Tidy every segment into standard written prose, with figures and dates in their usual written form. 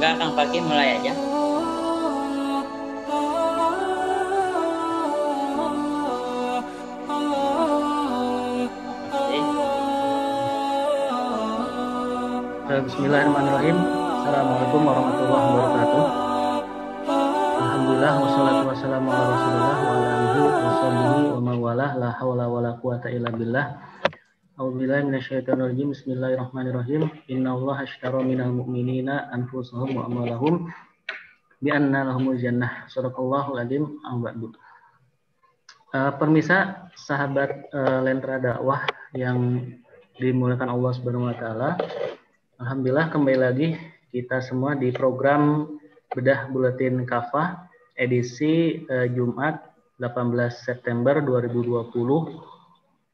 Enggak, Kang Fakih mulai aja. Bismillahirrahmanirrahim. Assalamualaikum warahmatullahi wabarakatuh. Alhamdulillah wassalatu wassalamu ala Rasulillah wa ala alihi washabihi wa mawalah la haula wala quwata illa billah. A'udzubillahi minasyaitonir rajim. Bismillahirrahmanirrahim. Innallaha ashtara minal mu'minina anfusahum wa amwalahum bi anna lahumul jannah. Shadaqallahul adzim. Permisa sahabat Lentera Dakwah yang dimuliakan Allah Subhanahu wa taala. Alhamdulillah kembali lagi kita semua di program Bedah Buletin Kafah edisi Jumat 18 September 2020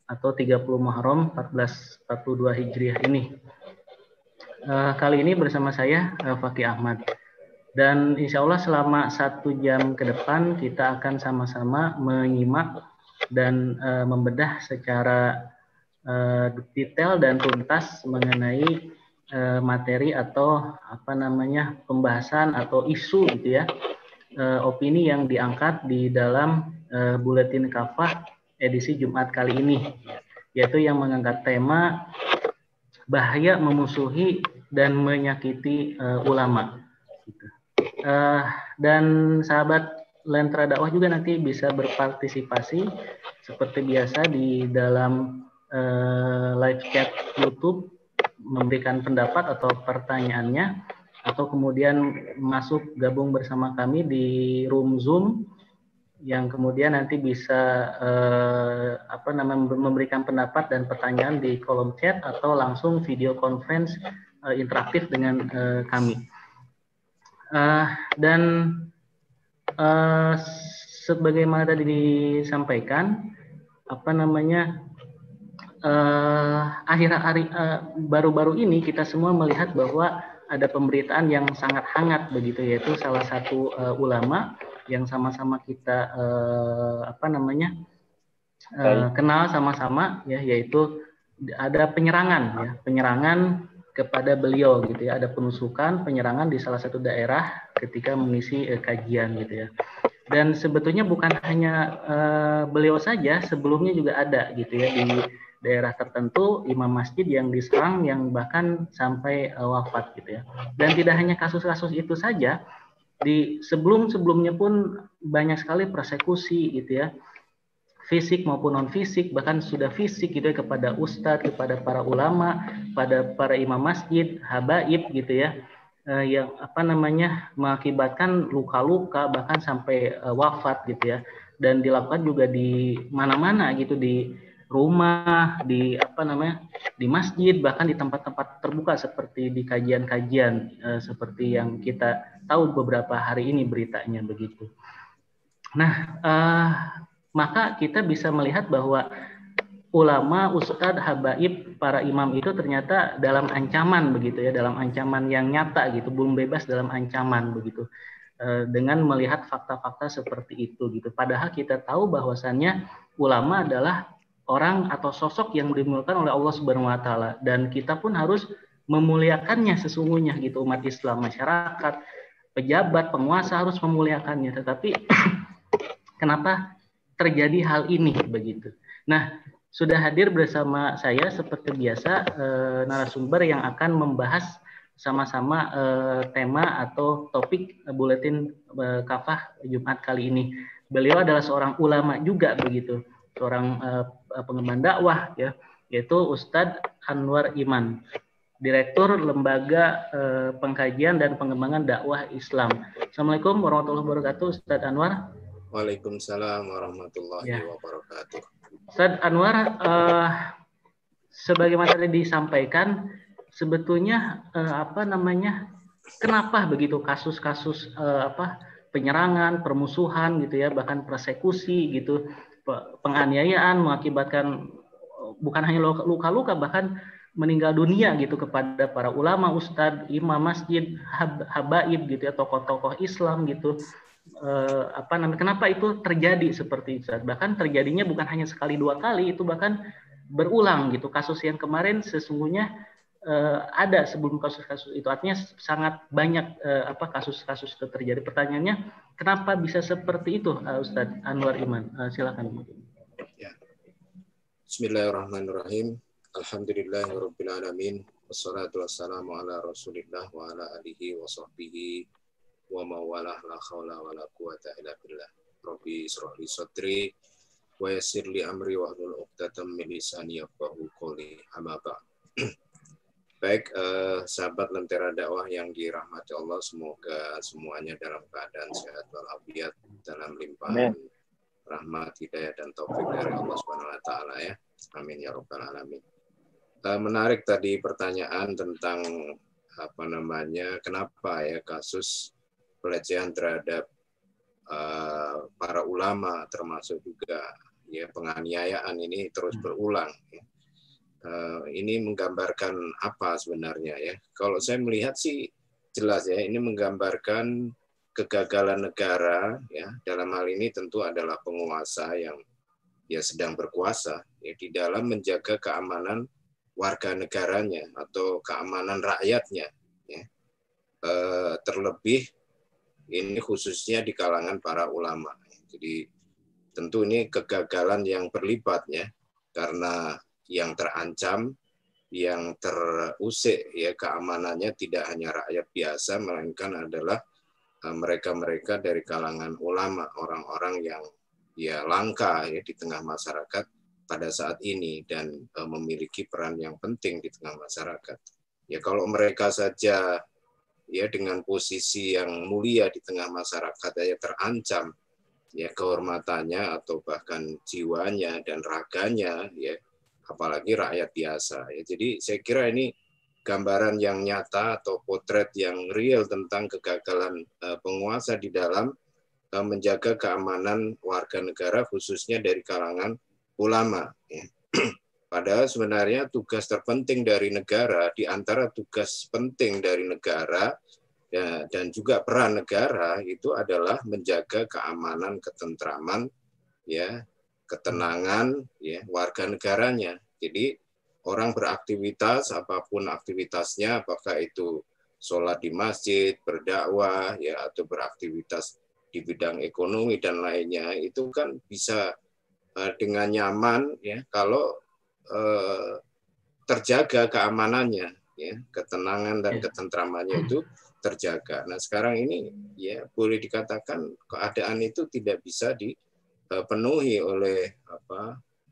atau 30 Muharram 1442 Hijriah ini. Kali ini bersama saya Fakih Ahmad. Dan insya Allah selama 1 jam ke depan kita akan sama-sama menyimak dan membedah secara detail dan tuntas mengenai materi atau pembahasan atau isu gitu ya, opini yang diangkat di dalam Buletin Kafah edisi Jumat kali ini, yaitu yang mengangkat tema bahaya memusuhi dan menyakiti ulama. Dan sahabat Lentera Dakwah juga nanti bisa berpartisipasi seperti biasa di dalam live chat YouTube, memberikan pendapat atau pertanyaannya, atau kemudian masuk gabung bersama kami di room Zoom yang kemudian nanti bisa memberikan pendapat dan pertanyaan di kolom chat atau langsung video conference interaktif dengan kami. Dan sebagaimana tadi disampaikan, baru-baru ini kita semua melihat bahwa ada pemberitaan yang sangat hangat begitu, yaitu salah satu ulama yang sama-sama kita kenal sama-sama ya, yaitu ada penyerangan kepada beliau gitu ya, ada penusukan, penyerangan di salah satu daerah ketika mengisi kajian gitu ya. Dan sebetulnya bukan hanya beliau saja, sebelumnya juga ada gitu ya, di daerah tertentu imam masjid yang diserang yang bahkan sampai wafat gitu ya. Dan tidak hanya kasus-kasus itu saja, di sebelum-sebelumnya pun banyak sekali persekusi gitu ya, fisik maupun non fisik, bahkan sudah fisik gitu ya, kepada ustadz, kepada para ulama, pada para imam masjid, habaib gitu ya, yang mengakibatkan luka-luka bahkan sampai wafat gitu ya. Dan dilakukan juga di mana-mana gitu, di rumah, di masjid, bahkan di tempat-tempat terbuka seperti di kajian-kajian seperti yang kita tahu beberapa hari ini beritanya begitu. Nah, maka kita bisa melihat bahwa ulama, ustadz, habaib, para imam itu ternyata dalam ancaman begitu ya, dalam ancaman yang nyata gitu, belum bebas dalam ancaman begitu, dengan melihat fakta-fakta seperti itu gitu. Padahal kita tahu bahwasannya ulama adalah orang atau sosok yang dimuliakan oleh Allah Subhanahu wa taala, dan kita pun harus memuliakannya sesungguhnya gitu. Umat Islam, masyarakat, pejabat, penguasa harus memuliakannya. Tetapi kenapa terjadi hal ini begitu? Nah, sudah hadir bersama saya seperti biasa narasumber yang akan membahas sama-sama tema atau topik buletin kafah Jumat kali ini. Beliau adalah seorang ulama juga begitu, seorang pengemban dakwah ya, yaitu Ustadz Anwar Iman, Direktur Lembaga Pengkajian dan Pengembangan Dakwah Islam. Assalamualaikum warahmatullahi wabarakatuh, Ustadz Anwar. Waalaikumsalam warahmatullahi wabarakatuh. Ustadz Anwar, sebagaimana tadi disampaikan, sebetulnya kenapa begitu kasus-kasus penyerangan, permusuhan gitu ya, bahkan persekusi gitu, penganiayaan mengakibatkan bukan hanya luka-luka, bahkan meninggal dunia gitu kepada para ulama, ustadz, imam masjid, habaib gitu ya, tokoh-tokoh Islam gitu. Kenapa itu terjadi seperti itu? Bahkan terjadinya bukan hanya sekali dua kali, itu bahkan berulang gitu. Kasus yang kemarin sesungguhnya ada sebelum kasus-kasus itu. Artinya sangat banyak kasus-kasus itu terjadi. Pertanyaannya, kenapa bisa seperti itu, Ustadz Anwar Iman? Silakan. Ya. Bismillahirrahmanirrahim. Alhamdulillahirabbil alamin. Wassalatu wassalamu ala Rasulillah wa ala alihi wa sahbihi wa mawalah la haula wa la quwata illa billah. Rabbi israh li sadri wa yassir li amri wa hlul 'uqdatam min lisani yafqahu qawli. Amma ba'd. Baik, sahabat Lentera Dakwah yang dirahmati Allah, semoga semuanya dalam keadaan sehat walafiat, dalam limpahan rahmat, hidayah, dan taufik dari Allah Subhanahu wa Ta'ala, ya. Amin ya Rabbal Alamin. Menarik tadi pertanyaan tentang kenapa ya kasus pelecehan terhadap para ulama, termasuk juga ya penganiayaan ini terus berulang. Ya. Ini menggambarkan apa sebenarnya ya? Kalau saya melihat sih jelas ya, ini menggambarkan kegagalan negara ya, dalam hal ini tentu adalah penguasa yang ya sedang berkuasa ya, di dalam menjaga keamanan warga negaranya atau keamanan rakyatnya ya. Terlebih ini khususnya di kalangan para ulama. Jadi tentu ini kegagalan yang berlipat ya, karena yang terancam, yang terusik ya keamanannya tidak hanya rakyat biasa, melainkan adalah mereka-mereka dari kalangan ulama, orang-orang yang ya langka ya di tengah masyarakat pada saat ini dan memiliki peran yang penting di tengah masyarakat. Ya kalau mereka saja ya dengan posisi yang mulia di tengah masyarakat ya terancam ya kehormatannya atau bahkan jiwanya dan raganya ya, apalagi rakyat biasa. Ya, jadi saya kira ini gambaran yang nyata atau potret yang real tentang kegagalan penguasa di dalam menjaga keamanan warga negara, khususnya dari kalangan ulama. Ya. Padahal sebenarnya tugas terpenting dari negara, di antara tugas penting dari negara ya, dan juga peran negara itu adalah menjaga keamanan, ketentraman, ya, ketenangan ya warga negaranya. Jadi orang beraktivitas apapun aktivitasnya, apakah itu sholat di masjid, berdakwah ya atau beraktivitas di bidang ekonomi dan lainnya, itu kan bisa dengan nyaman ya kalau terjaga keamanannya ya, ketenangan dan ketentramannya itu terjaga. Nah, sekarang ini ya boleh dikatakan keadaan itu tidak bisa dipenuhi oleh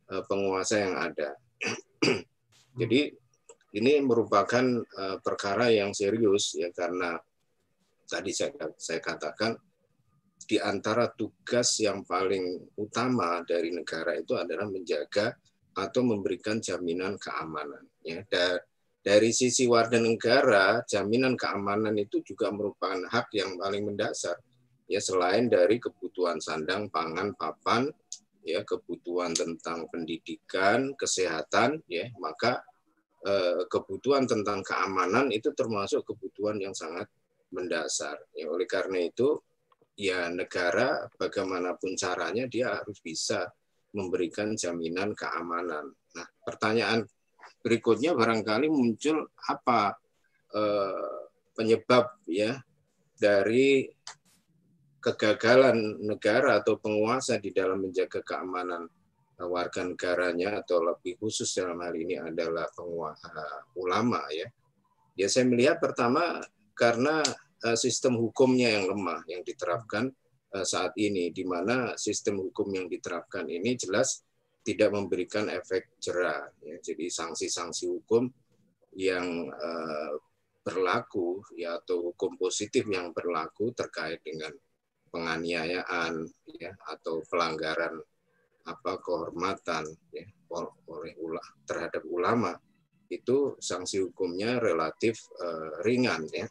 penguasa yang ada. Jadi ini merupakan perkara yang serius ya, karena tadi saya katakan di antara tugas yang paling utama dari negara itu adalah menjaga atau memberikan jaminan keamanan. Ya, dari sisi warga negara, jaminan keamanan itu juga merupakan hak yang paling mendasar. Ya, selain dari kebutuhan sandang, pangan, papan, ya kebutuhan tentang pendidikan, kesehatan, ya maka kebutuhan tentang keamanan itu termasuk kebutuhan yang sangat mendasar. Ya, oleh karena itu, ya negara bagaimanapun caranya dia harus bisa memberikan jaminan keamanan. Nah, pertanyaan berikutnya barangkali muncul apa penyebab ya dari kegagalan negara atau penguasa di dalam menjaga keamanan warga negaranya, atau lebih khusus dalam hal ini adalah penguasa ulama ya. Ya saya melihat pertama karena sistem hukumnya yang lemah yang diterapkan saat ini, di mana sistem hukum yang diterapkan ini jelas tidak memberikan efek jera. Ya. Jadi sanksi-sanksi hukum yang berlaku ya atau hukum positif yang berlaku terkait dengan penganiayaan ya atau pelanggaran kehormatan ya terhadap ulama, itu sanksi hukumnya relatif ringan ya.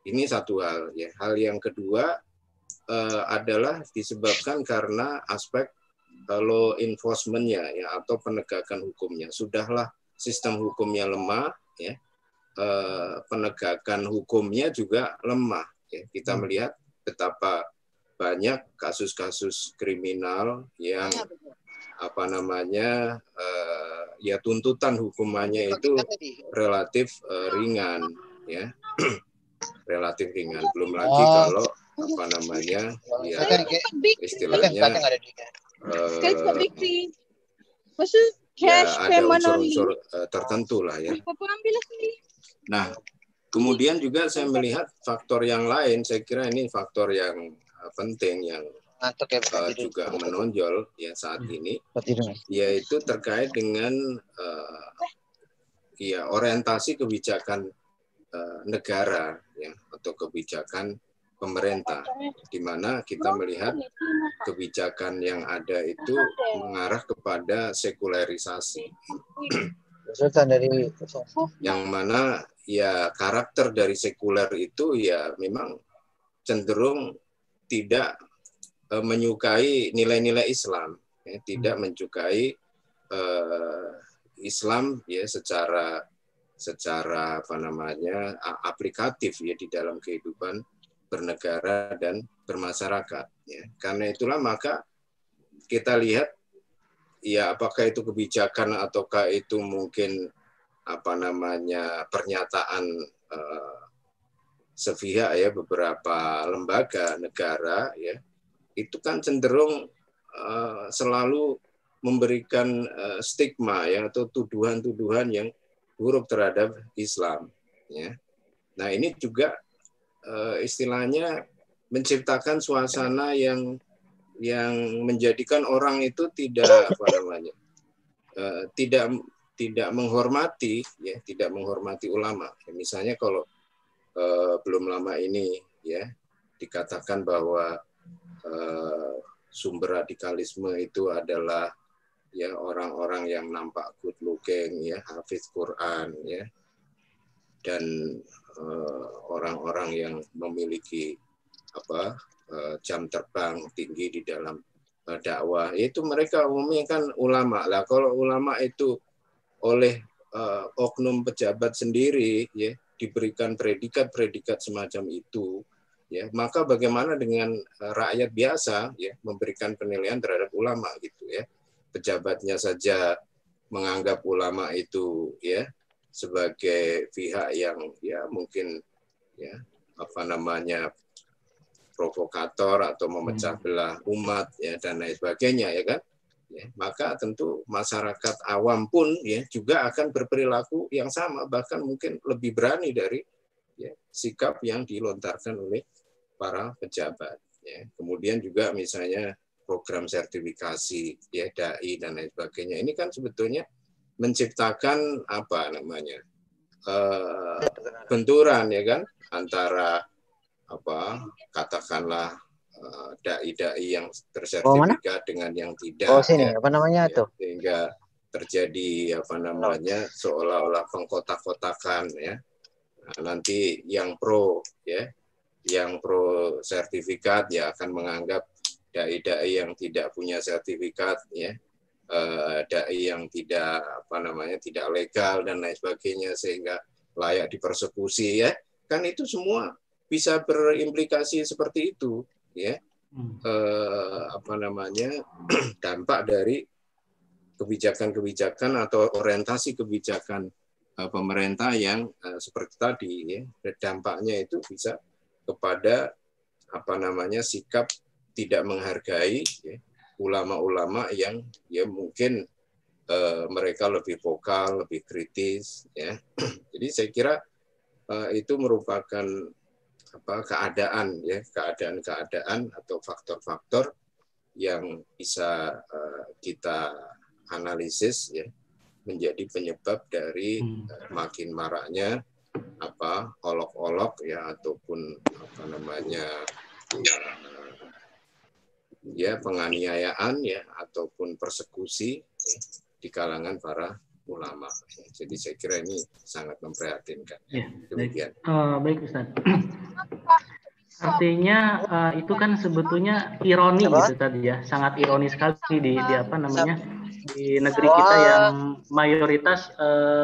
Ini satu hal ya. Hal yang kedua adalah disebabkan karena aspek law enforcement-nya ya atau penegakan hukumnya. Sudahlah sistem hukumnya lemah ya. Penegakan hukumnya juga lemah ya. Kita melihat betapa banyak kasus-kasus kriminal yang apa namanya ya tuntutan hukumannya itu relatif ringan ya. Relatif ringan, belum lagi kalau apa namanya ya istilahnya ya ada unsur-unsur tertentu lah ya. Nah, kemudian juga saya melihat faktor yang lain, saya kira ini faktor yang penting yang juga menonjol ya saat ini, yaitu terkait dengan ya orientasi kebijakan negara ya atau kebijakan pemerintah, di mana kita melihat kebijakan yang ada itu mengarah kepada sekularisasi, yang mana ya karakter dari sekuler itu ya memang cenderung tidak menyukai nilai-nilai Islam, ya, tidak menyukai Islam ya secara apa namanya aplikatif ya di dalam kehidupan bernegara dan bermasyarakat ya. Karena itulah maka kita lihat ya apakah itu kebijakan ataukah itu mungkin apa namanya pernyataan sepihak ya beberapa lembaga negara ya itu kan cenderung selalu memberikan stigma ya atau tuduhan-tuduhan yang buruk terhadap Islam ya. Nah, ini juga istilahnya menciptakan suasana yang menjadikan orang itu tidak apa namanya tidak menghormati ya, tidak menghormati ulama. Misalnya kalau belum lama ini ya dikatakan bahwa sumber radikalisme itu adalah ya orang-orang yang nampak good looking ya, hafiz Quran ya, dan orang-orang yang memiliki apa jam terbang tinggi di dalam dakwah, itu mereka umumnya kan ulama lah. Kalau ulama itu oleh oknum pejabat sendiri ya diberikan predikat semacam itu ya, maka bagaimana dengan rakyat biasa ya memberikan penilaian terhadap ulama gitu ya. Pejabatnya saja menganggap ulama itu ya sebagai pihak yang ya mungkin ya apa namanya provokator atau memecah belah umat ya dan lain sebagainya ya kan ya, maka tentu masyarakat awam pun ya juga akan berperilaku yang sama, bahkan mungkin lebih berani dari ya, sikap yang dilontarkan oleh para pejabat ya. Kemudian juga misalnya program sertifikasi ya dai dan lain sebagainya, ini kan sebetulnya menciptakan apa namanya benturan ya kan antara apa katakanlah dai-dai yang bersertifikat dengan yang tidak sini ya, apa namanya ya, sehingga terjadi apa namanya seolah-olah pengkotak-kotakan ya. Nah, nanti yang pro ya yang pro sertifikat ya akan menganggap dai-dai yang tidak punya sertifikat ya dai yang tidak apa namanya tidak legal dan lain sebagainya sehingga layak dipersekusi ya, kan itu semua bisa berimplikasi seperti itu ya. Apa namanya dampak dari kebijakan-kebijakan atau orientasi kebijakan pemerintah yang seperti tadi ya, dampaknya itu bisa kepada apa namanya sikap tidak menghargai ya, ulama-ulama yang ya mungkin mereka lebih vokal, lebih kritis ya. Jadi saya kira itu merupakan apa keadaan ya, keadaan atau faktor-faktor yang bisa kita analisis ya menjadi penyebab dari makin maraknya apa olok-olok ya ataupun apa namanya ya penganiayaan ya ataupun persekusi ya, di kalangan para ulama. Jadi saya kira ini sangat memprihatinkan. Ya, demikian. Baik Ustaz. Artinya itu kan sebetulnya ironi gitu tadi ya, sangat ironis sekali di apa namanya di negeri kita yang mayoritas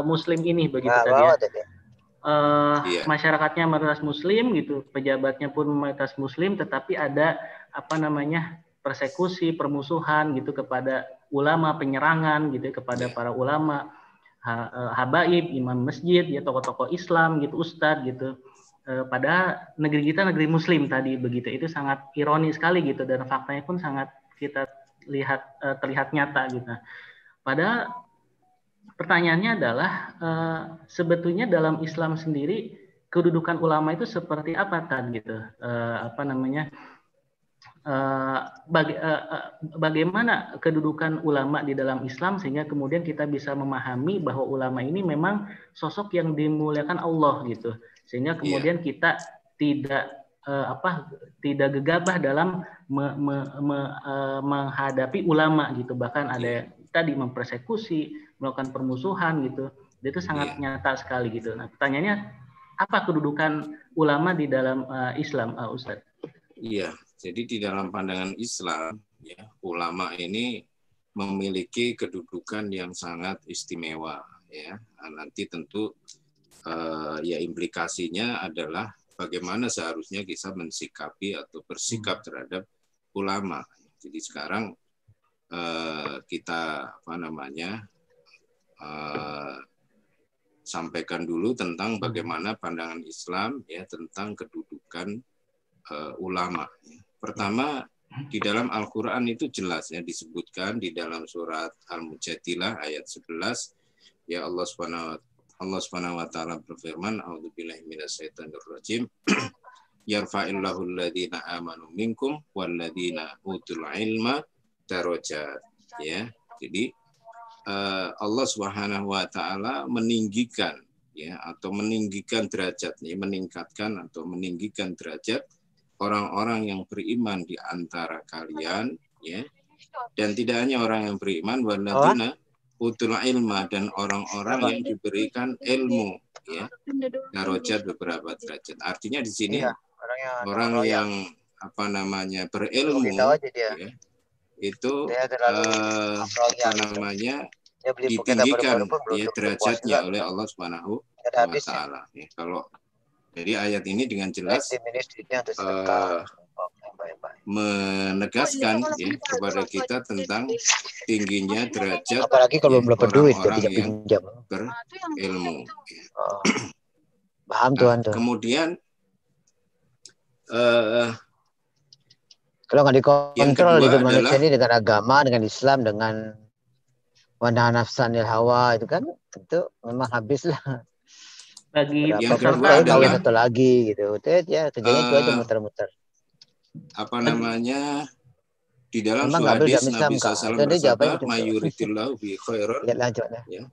Muslim ini begitu tadi ya. Masyarakatnya mayoritas Muslim gitu, pejabatnya pun mayoritas Muslim, tetapi ada apa namanya persekusi, permusuhan gitu kepada ulama, penyerangan gitu ya, kepada para ulama, habaib, imam masjid, ya tokoh-tokoh Islam gitu, ustadz gitu. Pada negeri kita negeri Muslim tadi begitu, itu sangat ironis sekali gitu, dan faktanya pun sangat kita lihat terlihat nyata gitu. Pada pertanyaannya adalah sebetulnya dalam Islam sendiri kedudukan ulama itu seperti apa kan gitu, bagaimana kedudukan ulama di dalam Islam sehingga kemudian kita bisa memahami bahwa ulama ini memang sosok yang dimuliakan Allah gitu, sehingga kemudian kita tidak gegabah dalam menghadapi ulama gitu, bahkan ada tadi mempersekusi, melakukan permusuhan gitu, itu sangat nyata sekali gitu. Nah, pertanyaannya apa kedudukan ulama di dalam Islam, Ustadz? Iya, jadi di dalam pandangan Islam, ya, ulama ini memiliki kedudukan yang sangat istimewa. Ya, nanti tentu ya implikasinya adalah bagaimana seharusnya kita mensikapi atau bersikap terhadap ulama. Jadi sekarang kita sampaikan dulu tentang bagaimana pandangan Islam ya tentang kedudukan ulama. Pertama, di dalam Al-Quran itu jelas ya disebutkan di dalam surat Al-Mujadilah ayat 11, ya Allah Subhanahu wa taala berfirman, a'udzubillahi minasyaitonirrajim, yarfa'illahu alladziina aamanu minkum walladziina utul ilma darajat. Ya. Jadi Allah Subhanahu wa taala meninggikan ya atau meninggikan derajatnya, meningkatkan atau meninggikan derajat orang-orang yang beriman di antara kalian ya, dan tidak hanya orang yang beriman, walladzina utul ilma, dan orang-orang yang diberikan ilmu ya, darajat beberapa derajat. Artinya di sini orang yang berilmu ya, itu ditinggikan ya derajatnya oleh Allah Subhanahu wa taala ya. Kalau jadi ayat ini dengan jelas menegaskan ya kepada kita tentang tingginya derajat apalagi kalau belum dapat duit orang-orang yang berilmu. Paham Tuhan tuh. Kemudian kalau nggak dikontrol hidup manusia ini dengan agama, dengan Islam, dengan wanaha nafsanil hawa itu kan itu memang habis lah. Bagi yang kedua adalah satu lagi gitu, ya kerjanya itu aja muter-muter. Di dalam sebuah hadis Nabi SAW bersabda, mayuridillahu bi khairan ya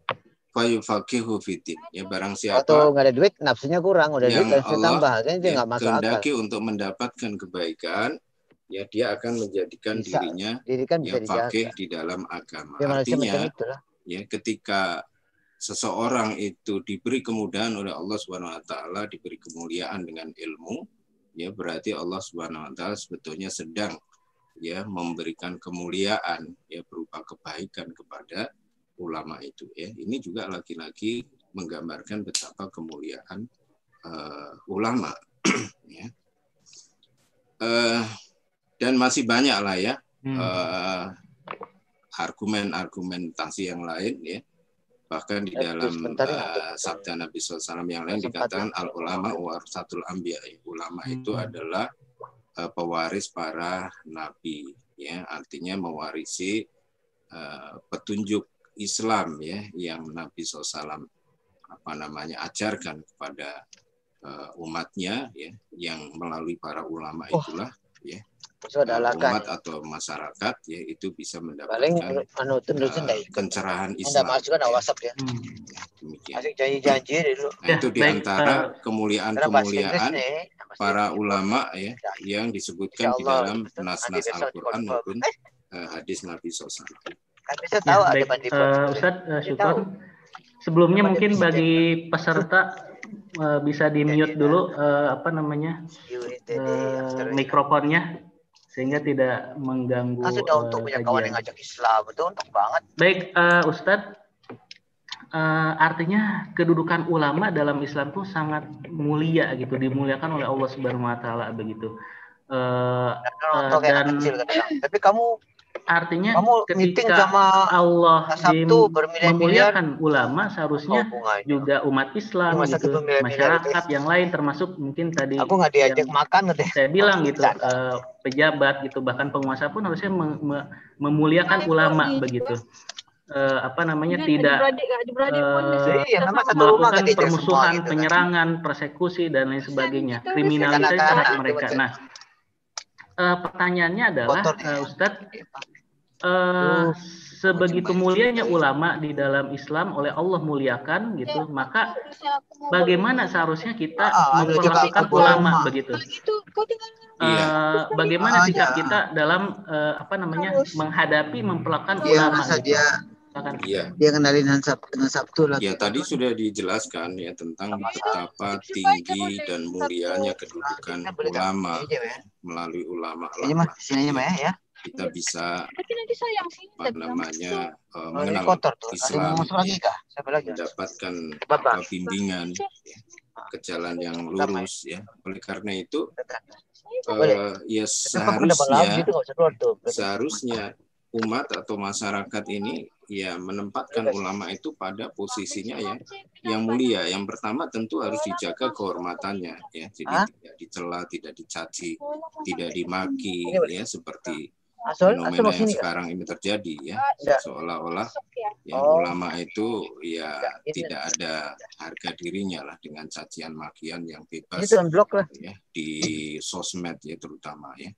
fayufaqihu fiddin. Ya barang siapa nggak ada duit, nafsunya kurang, udah yang duit nafsu tambah, kan dia nggak masuk akal. Kehendaki untuk mendapatkan kebaikan, ya dia akan menjadikan dirinya yang faqih di dalam agama. Artinya ya ketika seseorang itu diberi kemudahan oleh Allah Subhanahu wa taala, diberi kemuliaan dengan ilmu, ya berarti Allah Subhanahu wa taala sebetulnya sedang ya memberikan kemuliaan ya berupa kebaikan kepada ulama itu ya. Ini juga lagi-lagi menggambarkan betapa kemuliaan ulama ya. Dan masih banyak lah ya argumentasi yang lain ya. Bahkan di dalam sabda Nabi SAW yang lain dikatakan al-ulama warasatul anbiya. Ulama itu adalah pewaris para nabi, ya artinya mewarisi petunjuk Islam ya yang Nabi SAW ajarkan kepada umatnya ya, yang melalui para ulama itulah ya umat atau masyarakat ya itu bisa mendapatkan pencerahan Islam. Ya. Demikian. Janji-janji dulu. Nah, itu diantara kemuliaan-kemuliaan para ulama ya yang disebutkan di dalam nas-nas Al-Quran maupun hadis Nabi SAW. Ustadz, syukur. Sebelumnya mungkin bagi peserta bisa di-mute dulu mikrofonnya sehingga tidak mengganggu untuk punya kawan yang ngajak Islam, itu untuk banget. Baik, Ustadz, artinya kedudukan ulama dalam Islam itu sangat mulia gitu, dimuliakan oleh Allah Subhanahu wa taala begitu. Dan kecil, tapi kamu artinya Kamu meeting ketika sama Allah Sabtu bermiliar-miliar. memuliakan ulama, seharusnya juga umat Islam Cuma satu gitu, bermiliar-miliar gitu ya. masyarakat yang lain, termasuk mungkin tadi Aku nggak diajak yang makan gitu. saya bilang gitu, pejabat gitu, bahkan penguasa pun harusnya memuliakan ulama begitu. Apa namanya, tidak melakukan permusuhan, gitu, permusuhan, persekusi dan lain sebagainya, kriminalisasi terhadap mereka. Nah, pertanyaannya adalah, Ustadz, sebegitu mulianya ulama di dalam Islam, oleh Allah muliakan gitu, maka bagaimana seharusnya kita memperlakukan ulama begitu? Bagaimana sikap kita dalam apa namanya, menghadapi, memperlakukan ulama gitu? Dia kenalin dengan Sabtu lah. Ya, tadi sudah dijelaskan ya tentang betapa tinggi dan mulianya kedudukan ulama. Melalui ulama lah ya, kita bisa apa namanya mengenal Islam, mendapatkan bimbingan ya, ke jalan yang lurus ya. Oleh karena itu ya seharusnya umat atau masyarakat ini ya menempatkan ulama itu pada posisinya yang mulia. Yang pertama tentu harus dijaga kehormatannya ya. Jadi tidak dicela, tidak dicaci, tidak dimaki ya, seperti fenomena yang sekarang ini terjadi ya. Seolah-olah ya ulama itu ya tidak ada harga dirinya lah, dengan cacian makian yang bebas ya di sosmed ya terutama ya.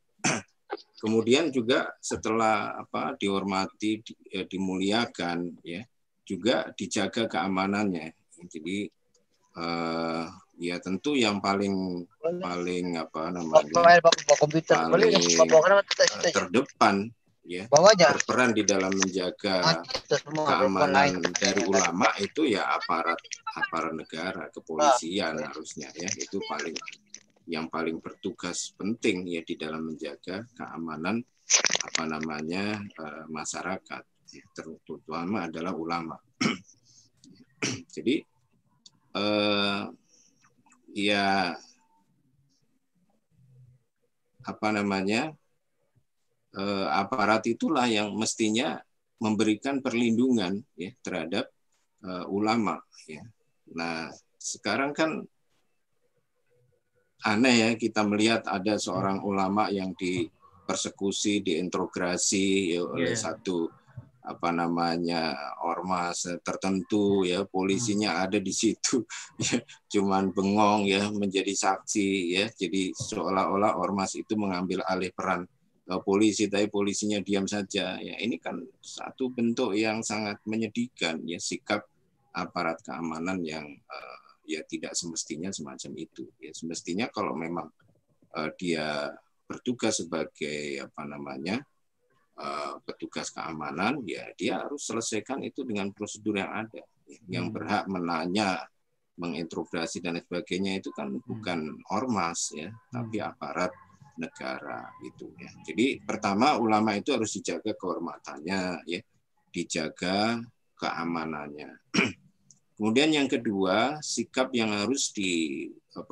Kemudian juga setelah dihormati, dimuliakan ya, juga dijaga keamanannya. Jadi ya tentu yang paling terdepan ya, berperan di dalam menjaga keamanan dari ulama itu ya aparat negara, kepolisian harusnya ya, itu yang paling bertugas penting ya di dalam menjaga keamanan masyarakat, terutama adalah ulama. Jadi ya aparat itulah yang mestinya memberikan perlindungan ya terhadap ulama ya. Nah, sekarang kan aneh ya, kita melihat ada seorang ulama yang dipersekusi, diintrogasi ya, oleh satu ormas tertentu ya, polisinya ada di situ ya, cuman bengong ya, menjadi saksi ya. Jadi seolah-olah ormas itu mengambil alih peran polisi, tapi polisinya diam saja ya. Ini kan satu bentuk yang sangat menyedihkan ya, sikap aparat keamanan yang ya tidak semestinya semacam itu ya. Semestinya kalau memang dia bertugas sebagai petugas keamanan ya, dia harus selesaikan itu dengan prosedur yang ada ya. Yang berhak menanya, menginterogasi dan sebagainya itu kan bukan ormas ya, tapi aparat negara gitu ya. Jadi pertama, ulama itu harus dijaga kehormatannya ya, dijaga keamanannya. Kemudian yang kedua, sikap yang harus dilakukan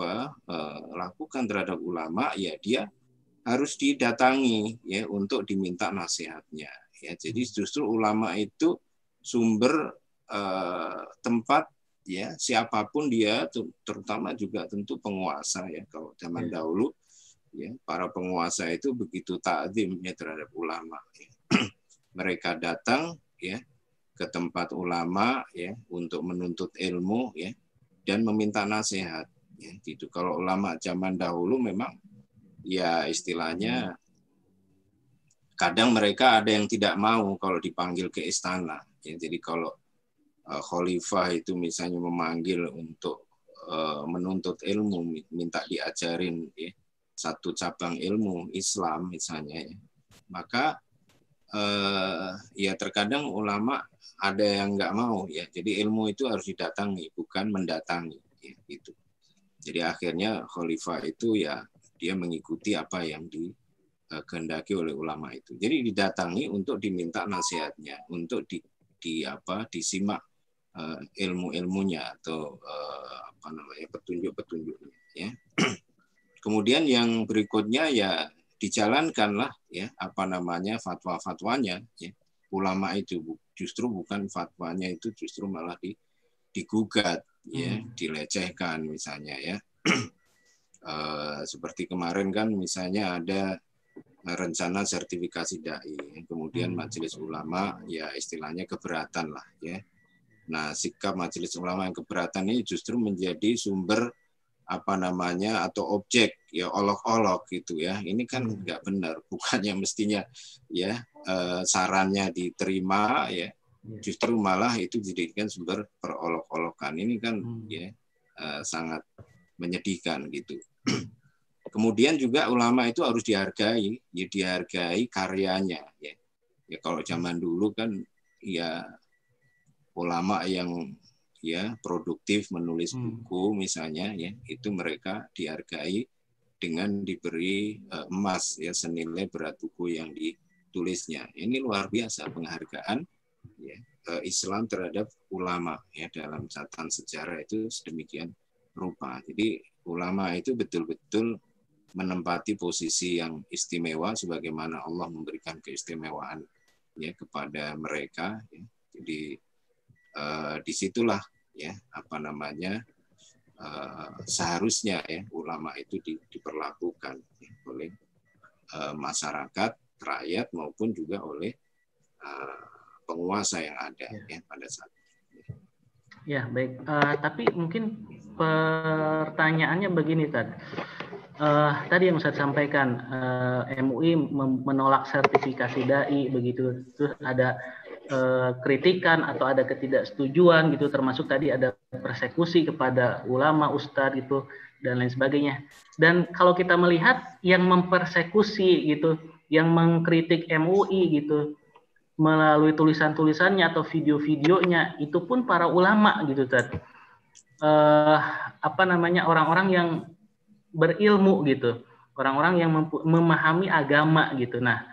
terhadap ulama ya, dia harus didatangi ya untuk diminta nasihatnya ya. Jadi justru ulama itu sumber tempat ya, siapapun dia, terutama juga tentu penguasa ya. Kalau zaman dahulu ya, para penguasa itu begitu ta'zim ya terhadap ulama ya. Mereka datang ya ke tempat ulama ya untuk menuntut ilmu ya, dan meminta nasihat ya gitu. Kalau ulama zaman dahulu memang ya istilahnya kadang mereka ada yang tidak mau kalau dipanggil ke istana ya. Jadi kalau khalifah itu misalnya memanggil untuk menuntut ilmu, minta diajarin ya satu cabang ilmu Islam misalnya ya, maka ya terkadang ulama ada yang nggak mau ya. Jadi ilmu itu harus didatangi, bukan mendatangi ya, gitu. Jadi akhirnya khalifah itu ya dia mengikuti apa yang dikehendaki oleh ulama itu. Jadi didatangi untuk diminta nasihatnya, untuk disimak ilmu-ilmunya atau petunjuk-petunjuknya ya. Kemudian yang berikutnya ya dijalankanlah ya apa namanya fatwa-fatwanya ya. Ulama itu justru bukan fatwanya itu justru malah digugat ya, dilecehkan misalnya ya. Seperti kemarin kan misalnya ada rencana sertifikasi dai, kemudian majelis ulama ya istilahnya keberatan lah ya. Nah, sikap majelis ulama yang keberatan ini justru menjadi sumber apa namanya atau objek ya olok-olok gitu ya. Ini kan nggak benar, bukannya mestinya ya sarannya diterima ya, justru malah itu dijadikan sumber perolok-olokan. Ini kan ya sangat menyedihkan gitu. Kemudian juga ulama itu harus dihargai, ya dihargai karyanya ya. Ya kalau zaman dulu kan ya ulama yang ya produktif menulis buku misalnya ya, itu mereka dihargai dengan diberi emas ya senilai berat buku yang ditulisnya. Ini luar biasa penghargaan ya Islam terhadap ulama ya dalam catatan sejarah itu sedemikian rupa. Jadi ulama itu betul-betul menempati posisi yang istimewa sebagaimana Allah memberikan keistimewaan ya kepada mereka ya. Jadi disitulah ya apa namanya seharusnya ya ulama itu diperlakukan ya, oleh masyarakat, rakyat maupun juga oleh penguasa yang ada ya pada saat ini. Ya baik, tapi mungkin pertanyaannya begini Tad. Tadi yang Ustaz sampaikan MUI menolak sertifikasi dai begitu, terus ada kritikan atau ada ketidaksetujuan gitu, termasuk tadi ada persekusi kepada ulama, ustadz gitu dan lain sebagainya. Dan kalau kita melihat yang mempersekusi gitu, yang mengkritik MUI gitu melalui tulisan-tulisannya atau video-videonya itu pun para ulama gitu Tad. Apa namanya orang-orang yang berilmu gitu, orang-orang yang memahami agama gitu. Nah,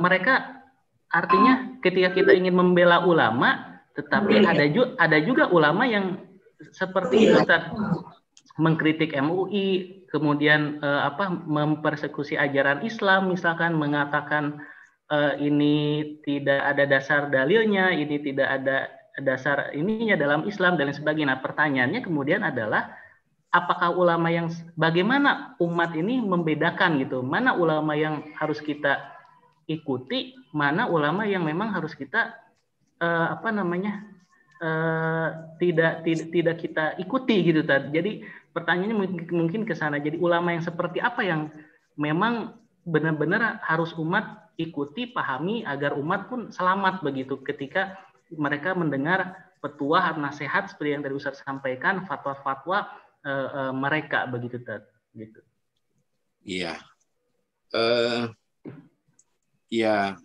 mereka artinya ketika kita ingin membela ulama, tetapi ada juga ulama yang seperti itu, Ustaz, mengkritik MUI, kemudian mempersekusi ajaran Islam, misalkan mengatakan ini tidak ada dasar dalilnya, ini tidak ada dasar ininya dalam Islam dan lain sebagainya. Nah, pertanyaannya kemudian adalah apakah ulama yang bagaimana umat ini membedakan gitu, mana ulama yang harus kita ikuti, mana ulama yang memang harus kita tidak kita ikuti gitu Tad. Jadi pertanyaannya mungkin ke sana. Jadi ulama yang seperti apa yang memang benar-benar harus umat ikuti, pahami agar umat pun selamat begitu ketika mereka mendengar petuah, nasihat seperti yang tadi Ustaz sampaikan, fatwa-fatwa mereka begitu Tad. Gitu. Iya. Ya,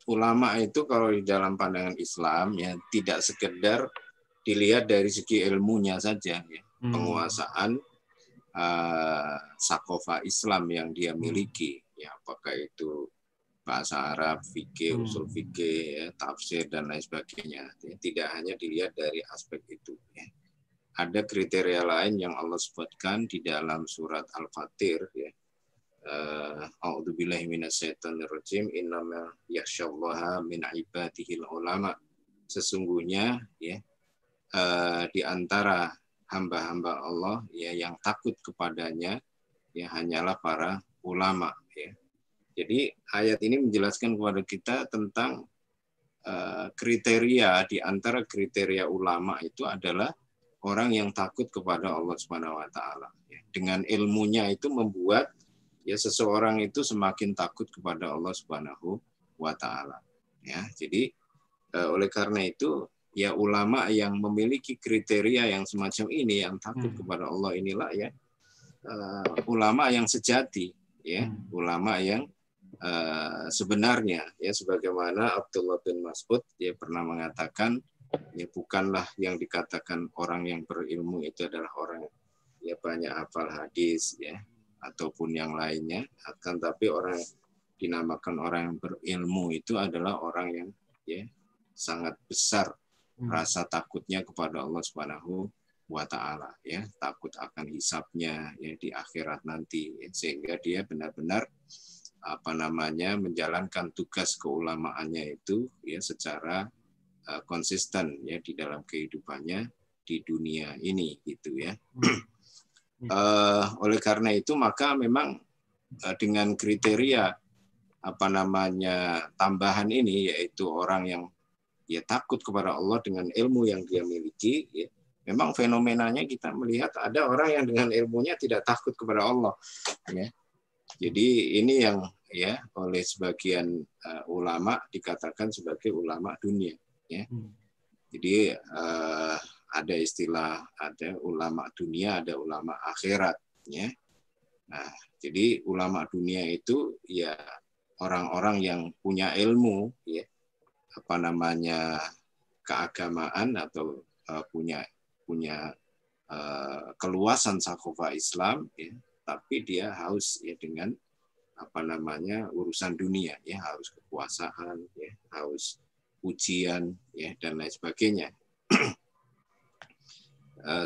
ulama itu kalau di dalam pandangan Islam ya tidak sekedar dilihat dari segi ilmunya saja ya. Penguasaan sakofa Islam yang dia miliki ya, apakah itu bahasa Arab, fikih, usul fikih, ya, tafsir dan lain sebagainya. Ya, tidak hanya dilihat dari aspek itu ya. Ada kriteria lain yang Allah sebutkan di dalam surat Al-Fatir ya. A'udzubillahi minasyaitonirrajim, innama yakhsyallaha min ibadihil ulama. Sesungguhnya ya di antara hamba-hamba Allah ya yang takut kepadanya ya hanyalah para ulama ya. Jadi ayat ini menjelaskan kepada kita tentang kriteria, di antara kriteria ulama itu adalah orang yang takut kepada Allah Subhanahu wa taala. Dengan ilmunya itu membuat ya seseorang itu semakin takut kepada Allah Subhanahu wa taala. Ya, jadi oleh karena itu ya ulama yang memiliki kriteria yang semacam ini, yang takut kepada Allah inilah ya ulama yang sejati ya, ulama yang sebenarnya ya, sebagaimana Abdullah bin Mas'ud dia pernah mengatakan ya bukanlah yang dikatakan orang yang berilmu itu adalah orang ya banyak hafal hadis ya ataupun yang lainnya, akan tapi orang dinamakan orang yang berilmu itu adalah orang yang ya sangat besar rasa takutnya kepada Allah Subhanahu wa taala, ya, takut akan hisabnya ya di akhirat nanti, ya, sehingga dia benar-benar menjalankan tugas keulamaannya itu ya secara konsisten ya di dalam kehidupannya di dunia ini gitu ya. Oleh karena itu maka memang dengan kriteria tambahan ini, yaitu orang yang ya takut kepada Allah dengan ilmu yang dia miliki, ya, memang fenomenanya kita melihat ada orang yang dengan ilmunya tidak takut kepada Allah, ya. Jadi ini yang ya oleh sebagian ulama dikatakan sebagai ulama dunia, ya. Jadi ada istilah, ada ulama dunia, ada ulama akhirat, ya. Nah, jadi ulama dunia itu ya orang-orang yang punya ilmu, ya, keagamaan atau punya keluasan sakofa Islam, ya, tapi dia haus ya dengan urusan dunia, ya, haus kekuasaan, ya, haus pujian, ya, dan lain sebagainya.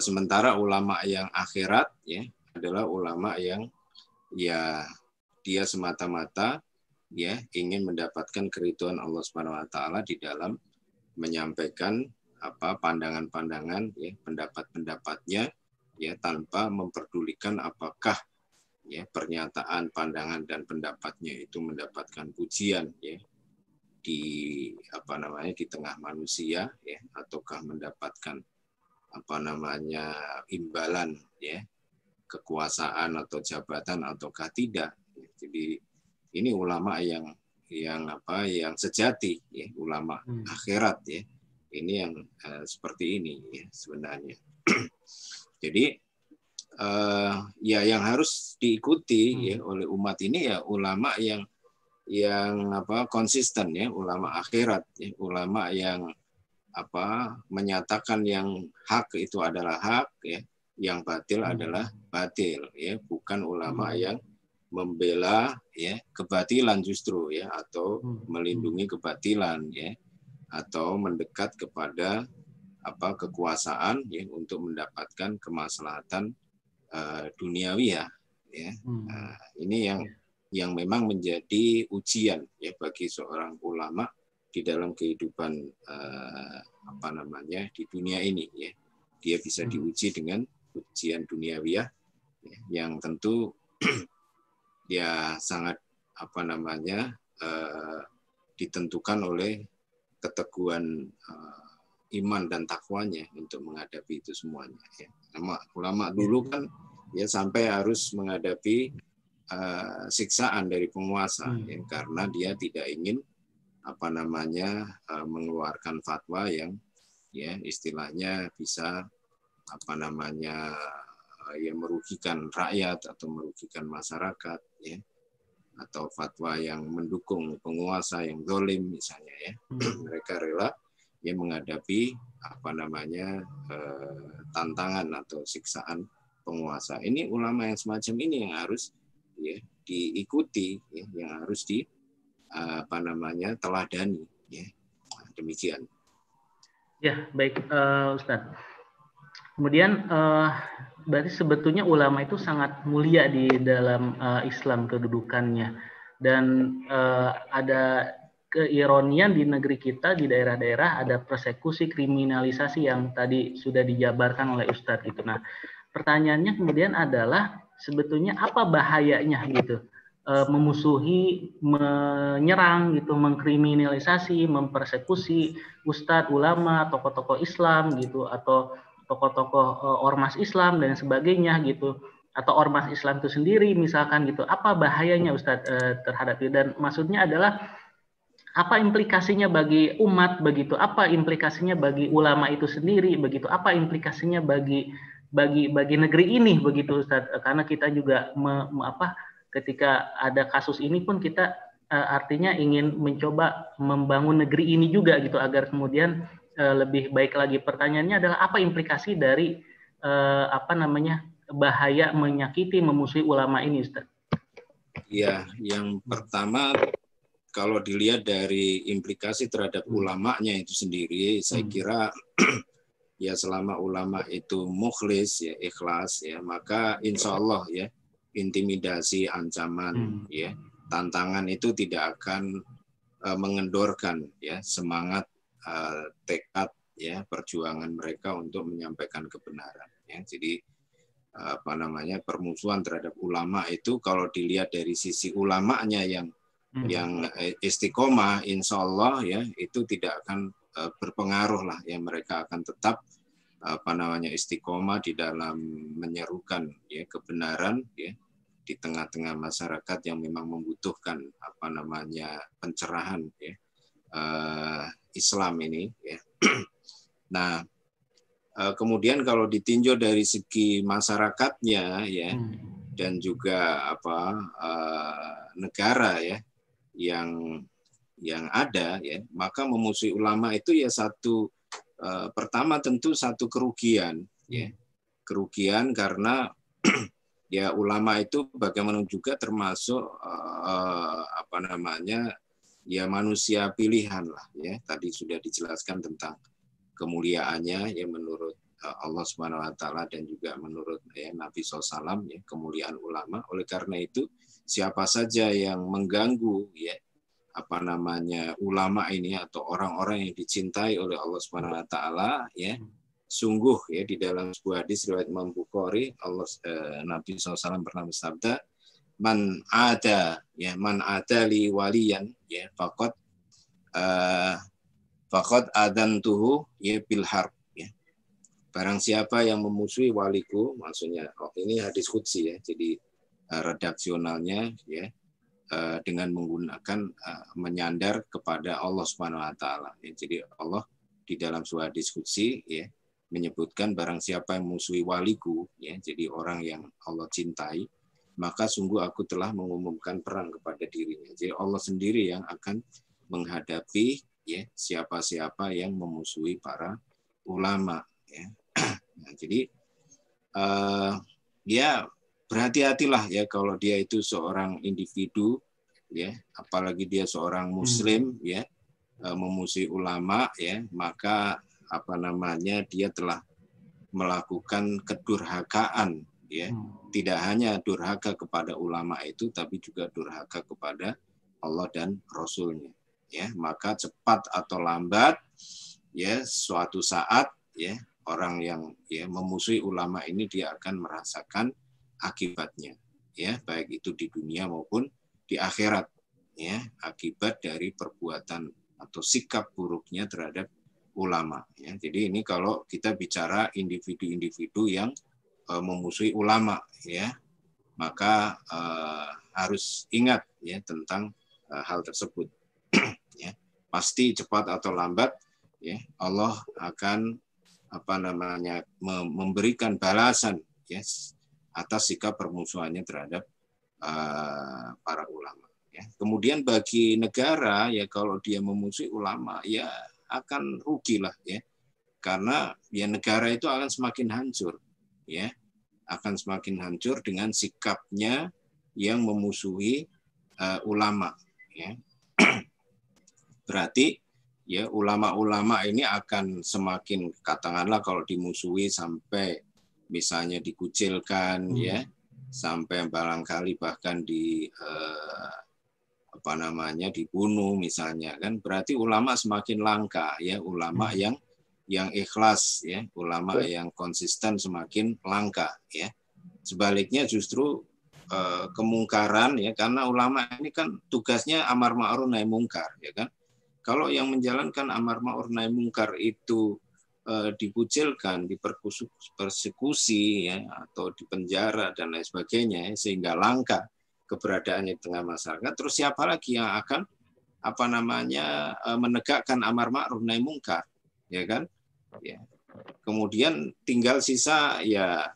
Sementara ulama yang akhirat, ya, adalah ulama yang ya dia semata-mata ya ingin mendapatkan keridhaan Allah Subhanahu wa taala di dalam menyampaikan pandangan-pandangan, ya, pendapat-pendapatnya, ya, tanpa memperdulikan apakah ya pernyataan, pandangan dan pendapatnya itu mendapatkan pujian, ya, di di tengah manusia, ya, ataukah mendapatkan imbalan, ya, kekuasaan atau jabatan ataukah tidak. Jadi ini ulama yang sejati, ya, ulama akhirat, ya. Ini yang seperti ini, ya, sebenarnya. Jadi ya yang harus diikuti ya oleh umat ini ya ulama yang konsisten, ya, ulama akhirat, ya, ulama yang menyatakan yang hak itu adalah hak, ya, yang batil adalah batil, ya, bukan ulama yang membela ya kebatilan justru, ya, atau melindungi kebatilan, ya, atau mendekat kepada kekuasaan, ya, untuk mendapatkan kemaslahatan duniawi, ya. Ini yang memang menjadi ujian, ya, bagi seorang ulama di dalam kehidupan di dunia ini, ya. Dia bisa diuji dengan ujian duniawiyah, ya, yang tentu ya sangat ditentukan oleh keteguhan iman dan takwanya untuk menghadapi itu semuanya, ya. Ulama dulu kan ya sampai harus menghadapi siksaan dari penguasa, ya, karena dia tidak ingin mengeluarkan fatwa yang ya istilahnya bisa ya merugikan rakyat atau merugikan masyarakat, ya, atau fatwa yang mendukung penguasa yang zalim misalnya, ya. Mereka rela ya menghadapi tantangan atau siksaan penguasa. Ini ulama yang semacam ini yang harus ya diikuti, ya, yang harus teladani, ya. Demikian. Ya, baik, Ustadz. Kemudian berarti sebetulnya ulama itu sangat mulia di dalam Islam kedudukannya, dan ada keironian di negeri kita, di daerah-daerah ada persekusi, kriminalisasi yang tadi sudah dijabarkan oleh Ustadz gitu. Nah, pertanyaannya kemudian adalah sebetulnya apa bahayanya gitu memusuhi, menyerang gitu, mengkriminalisasi, mempersekusi ustadz, ulama, tokoh-tokoh Islam gitu, atau tokoh-tokoh ormas Islam dan sebagainya gitu, atau ormas Islam itu sendiri misalkan gitu. Apa bahayanya Ustadz terhadap itu? Dan maksudnya adalah apa implikasinya bagi umat begitu? Apa implikasinya bagi ulama itu sendiri begitu? Apa implikasinya bagi negeri ini begitu Ustadz? Karena kita juga ketika ada kasus ini pun kita artinya ingin mencoba membangun negeri ini juga gitu agar kemudian lebih baik lagi. Pertanyaannya adalah apa implikasi dari bahaya menyakiti, memusuhi ulama ini, Ustaz? Ya, yang pertama kalau dilihat dari implikasi terhadap ulamanya itu sendiri, saya kira ya selama ulama itu mukhlis ya, ikhlas ya, maka insya Allah ya intimidasi, ancaman ya, tantangan itu tidak akan mengendorkan ya semangat, tekad ya perjuangan mereka untuk menyampaikan kebenaran ya. Jadi apa namanya, permusuhan terhadap ulama itu kalau dilihat dari sisi ulamanya yang istiqomah, insya Allah ya itu tidak akan berpengaruh lah ya, mereka akan tetap apa namanya istiqomah di dalam menyerukan ya kebenaran ya di tengah-tengah masyarakat yang memang membutuhkan apa namanya pencerahan ya Islam ini ya. Nah, kemudian kalau ditinjau dari segi masyarakatnya ya dan juga apa negara ya yang ada ya, maka memusuhi ulama itu ya satu pertama tentu satu kerugian ya. Kerugian karena ya ulama itu bagaimana juga termasuk apa namanya ya manusia pilihan lah ya. Tadi sudah dijelaskan tentang kemuliaannya ya menurut Allah Subhanahu wa taala dan juga menurut ya Nabi SAW ya kemuliaan ulama. Oleh karena itu siapa saja yang mengganggu ya apa namanya ulama ini atau orang-orang yang dicintai oleh Allah Subhanahu wa taala ya, sungguh ya di dalam sebuah hadis riwayat Imam Bukhari Nabi SAW pernah bersabda, man ada li waliyan ya faqad adantuhu ya bil harb ya. Barang siapa yang memusuhi waliku, maksudnya ini hadis qudsi ya. Jadi redaksionalnya ya dengan menggunakan menyandar kepada Allah Subhanahu wa taala. Ya, jadi Allah di dalam sebuah hadis qudsi ya menyebutkan barang siapa yang memusuhi waliku ya, jadi orang yang Allah cintai, maka sungguh aku telah mengumumkan perang kepada dirinya. Jadi Allah sendiri yang akan menghadapi ya siapa-siapa yang memusuhi para ulama ya. Nah, jadi ya berhati-hatilah ya kalau dia itu seorang individu ya, apalagi dia seorang muslim ya memusuhi ulama ya, maka apa namanya dia telah melakukan kedurhakaan ya. Tidak hanya durhaka kepada ulama itu tapi juga durhaka kepada Allah dan Rasul-Nya ya. Maka cepat atau lambat ya suatu saat ya orang yang ya memusuhi ulama ini dia akan merasakan akibatnya ya, baik itu di dunia maupun di akhirat ya, akibat dari perbuatan atau sikap buruknya terhadap ulama ya. Jadi ini kalau kita bicara individu-individu yang memusuhi ulama ya, maka harus ingat ya tentang hal tersebut ya. Pasti cepat atau lambat ya Allah akan apa namanya memberikan balasan ya atas sikap permusuhannya terhadap para ulama ya. Kemudian bagi negara ya kalau dia memusuhi ulama ya akan rugilah ya, karena ya negara itu akan semakin hancur ya, akan semakin hancur dengan sikapnya yang memusuhi ulama ya. Berarti ya ulama-ulama ini akan semakin katakanlah kalau dimusuhi sampai misalnya dikucilkan ya, sampai barangkali bahkan apa namanya dibunuh misalnya kan, berarti ulama semakin langka ya, ulama yang ikhlas ya, ulama yang konsisten semakin langka ya. Sebaliknya justru kemungkaran ya, karena ulama ini kan tugasnya amar ma'ruf nahi mungkar ya kan. Kalau yang menjalankan amar ma'ruf nahi mungkar itu dikucilkan, dipersekusi ya, atau dipenjara dan lain sebagainya ya, sehingga langka keberadaannya di tengah masyarakat, terus siapa lagi yang akan apa namanya menegakkan amar ma'ruf nahi mungkar ya kan ya. Kemudian tinggal sisa ya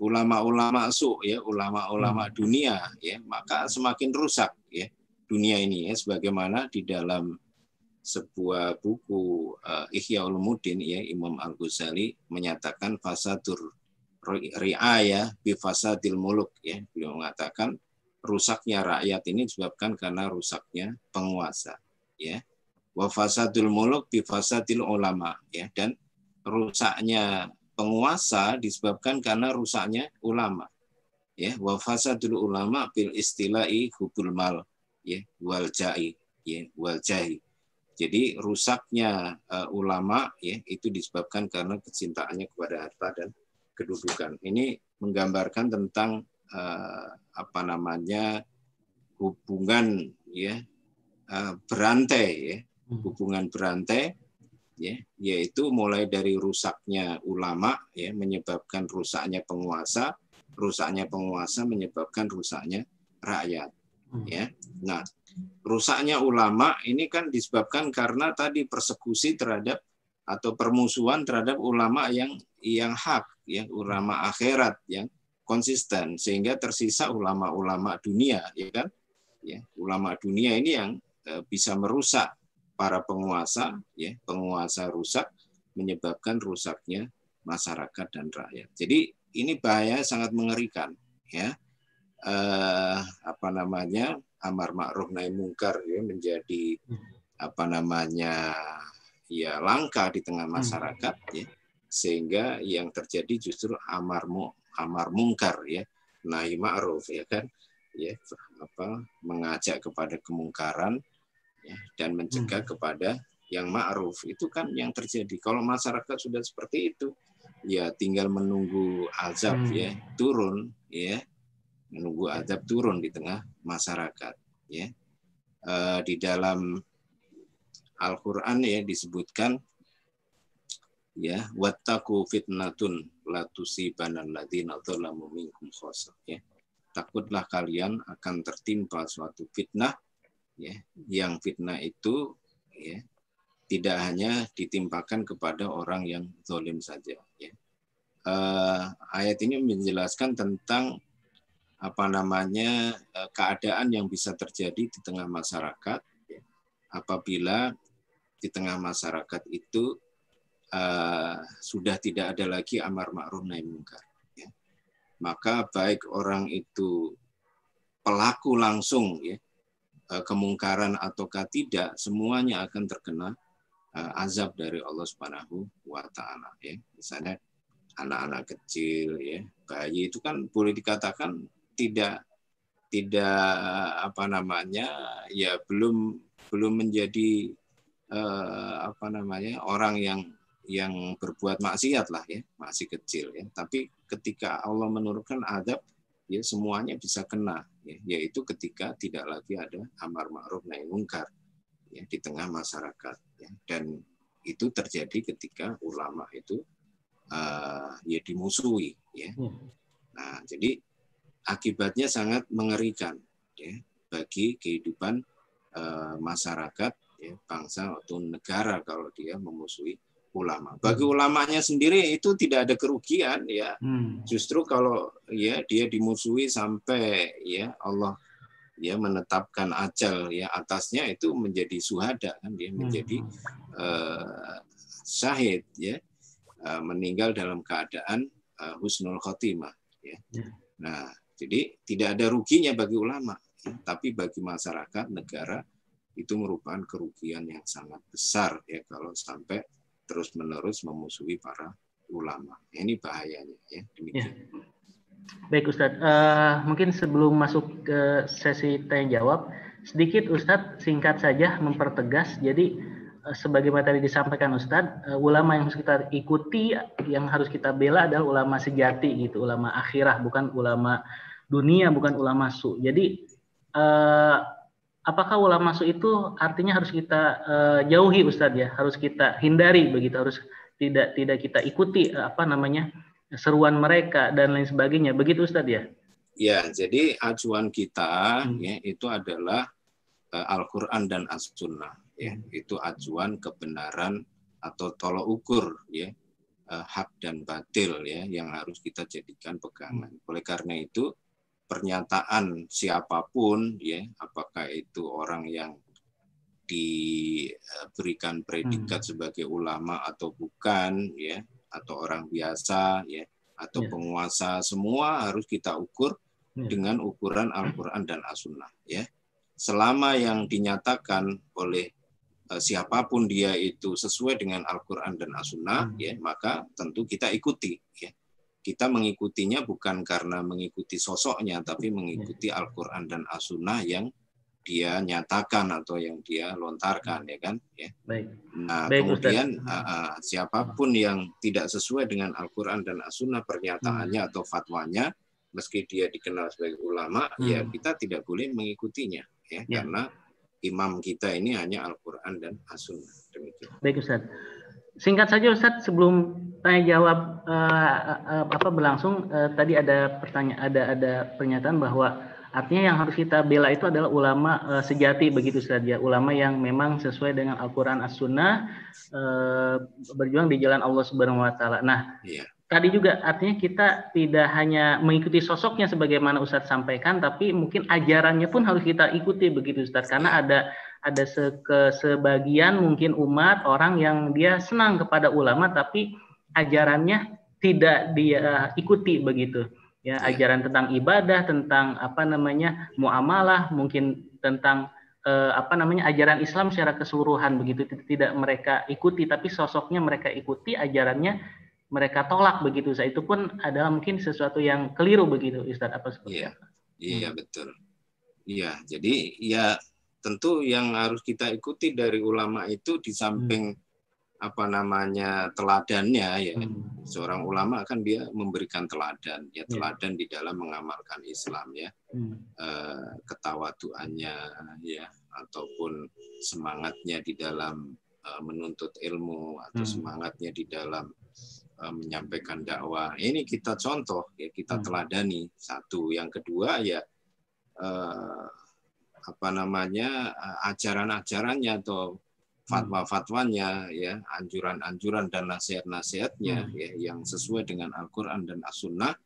ulama-ulama su ya, ulama-ulama dunia ya, maka semakin rusak ya dunia ini ya, sebagaimana di dalam sebuah buku Ihya Ulumuddin ya, Imam Al-Ghazali menyatakan fasadur ri'ayah bi fasadil muluk ya. Beliau mengatakan rusaknya rakyat ini disebabkan karena rusaknya penguasa ya. Wa fasadul muluk bi fasadil ulama ya, dan rusaknya penguasa disebabkan karena rusaknya ulama. Ya, wa fasadul ulama bil istilahi hubul mal, ya, wal jahi, ya, wal jahi. Jadi rusaknya ulama, ya, itu disebabkan karena kecintaannya kepada harta dan kedudukan. Ini menggambarkan tentang hubungan, ya, berantai, ya, hubungan berantai, ya, yaitu mulai dari rusaknya ulama, ya, menyebabkan rusaknya penguasa menyebabkan rusaknya rakyat, ya. Nah, rusaknya ulama ini kan disebabkan karena tadi persekusi terhadap atau permusuhan terhadap ulama yang hak, ya, ulama akhirat yang konsisten, sehingga tersisa ulama-ulama dunia, ya kan, ya, ulama dunia ini yang bisa merusak para penguasa, ya, penguasa rusak menyebabkan rusaknya masyarakat dan rakyat. Jadi ini bahaya sangat mengerikan, ya. Amar ma'ruf nahi mungkar, ya, menjadi ya, langka di tengah masyarakat, ya, sehingga yang terjadi justru amar mungkar, ya, nahi ma'ruf, ya kan, ya, mengajak kepada kemungkaran, ya, dan mencegah kepada yang ma'ruf. Itu kan yang terjadi. Kalau masyarakat sudah seperti itu, ya tinggal menunggu azab, ya, turun, ya, menunggu azab turun di tengah masyarakat, ya. Di dalam Al-Qur'an, ya, disebutkan, ya, wattaqu fitnatun la tusibanal ladzina dzalamu minkum khassah, ya. Takutlah kalian akan tertimpa suatu fitnah, ya, yang fitnah itu, ya, tidak hanya ditimpakan kepada orang yang zalim saja, ya. Ayat ini menjelaskan tentang keadaan yang bisa terjadi di tengah masyarakat, ya, apabila di tengah masyarakat itu sudah tidak ada lagi amar ma'ruf nahi mungkar, ya. Maka baik orang itu pelaku langsung, ya, kemungkaran ataukah tidak, semuanya akan terkena azab dari Allah Subhanahu wa taala, ya. Misalnya anak-anak kecil, ya, bayi itu kan boleh dikatakan tidak ya, belum menjadi orang yang berbuat maksiat lah, ya, masih kecil, ya. Tapi ketika Allah menurunkan azab, ya, semuanya bisa kena, ya, yaitu ketika tidak lagi ada amar ma'ruf nahi mungkar, ya, di tengah masyarakat, ya. Dan itu terjadi ketika ulama itu ya dimusuhi, ya. Nah, jadi akibatnya sangat mengerikan, ya, bagi kehidupan masyarakat, ya, bangsa atau negara kalau dia memusuhi ulama. Bagi ulamanya sendiri itu tidak ada kerugian, ya. Justru kalau, ya, dia dimusuhi sampai, ya, Allah, ya, menetapkan ajal, ya, atasnya, itu menjadi syuhada, kan, dia menjadi syahid, ya, meninggal dalam keadaan husnul khotimah, ya. Nah, jadi tidak ada ruginya bagi ulama, ya, tapi bagi masyarakat, negara, itu merupakan kerugian yang sangat besar, ya, kalau sampai terus-menerus memusuhi para ulama. Ini bahayanya, ya, demikian. Ya. Baik Ustadz, mungkin sebelum masuk ke sesi tanya jawab, sedikit Ustadz singkat saja mempertegas. Jadi sebagaimana tadi disampaikan Ustadz, ulama yang harus kita ikuti, yang harus kita bela adalah ulama sejati, gitu, ulama akhirah, bukan ulama dunia, bukan ulama su. Jadi apakah ulama su itu artinya harus kita jauhi Ustadz, ya, harus kita hindari begitu, harus tidak kita ikuti seruan mereka dan lain sebagainya, begitu Ustadz, ya? Ya, jadi acuan kita, ya, itu adalah Al-Quran dan As-Sunnah, ya. Itu acuan kebenaran atau tolok ukur, ya, hak dan batil, ya, yang harus kita jadikan pegangan. Oleh karena itu pernyataan siapapun, ya, apakah itu orang yang diberikan predikat sebagai ulama atau bukan, ya, atau orang biasa, ya, atau penguasa, semua harus kita ukur dengan ukuran Al-Quran dan As-Sunnah, ya. Selama yang dinyatakan oleh siapapun dia itu sesuai dengan Al-Qur'an dan As-Sunnah, ya, maka tentu kita ikuti, ya. Kita mengikutinya bukan karena mengikuti sosoknya, tapi mengikuti Al-Qur'an dan As-Sunnah yang dia nyatakan atau yang dia lontarkan, ya kan, ya. Baik. Nah, Baik, kemudian siapapun yang tidak sesuai dengan Al-Qur'an dan As-Sunnah pernyataannya atau fatwanya, meski dia dikenal sebagai ulama, ya kita tidak boleh mengikutinya, ya, karena imam kita ini hanya Al-Qur'an dan As-Sunnah. Demikian. Baik, Ustaz. Singkat saja, Ustaz, sebelum tanya jawab berlangsung, tadi ada pertanyaan, ada pernyataan bahwa artinya yang harus kita bela itu adalah ulama sejati, begitu saja. Ulama yang memang sesuai dengan Al-Quran As-Sunnah, berjuang di jalan Allah Subhanahu Wa Taala. Nah, tadi juga artinya kita tidak hanya mengikuti sosoknya sebagaimana Ustadz sampaikan, tapi mungkin ajarannya pun harus kita ikuti, begitu Ustadz. Karena ada sebagian mungkin umat orang yang dia senang kepada ulama, tapi ajarannya tidak dia ikuti, begitu. Ya, ajaran tentang ibadah, tentang muamalah, mungkin tentang ajaran Islam secara keseluruhan, begitu tidak mereka ikuti, tapi sosoknya mereka ikuti, ajarannya mereka tolak, begitu. Itu pun adalah mungkin sesuatu yang keliru, begitu Ustaz. Apa seperti apa? Iya, betul. Iya, jadi ya tentu yang harus kita ikuti dari ulama itu di samping teladannya, ya. Seorang ulama kan dia memberikan teladan, ya, teladan di dalam mengamalkan Islam, ya. Ketawaduannya, ya, ataupun semangatnya di dalam menuntut ilmu, atau semangatnya di dalam menyampaikan dakwah. Ini kita contoh, ya, kita teladani. Satu, yang kedua, ya, ajaran-ajarannya atau fatwa-fatwanya, ya, anjuran-anjuran dan nasihat-nasihatnya, ya, yang sesuai dengan Al-Qur'an dan As-Sunnah,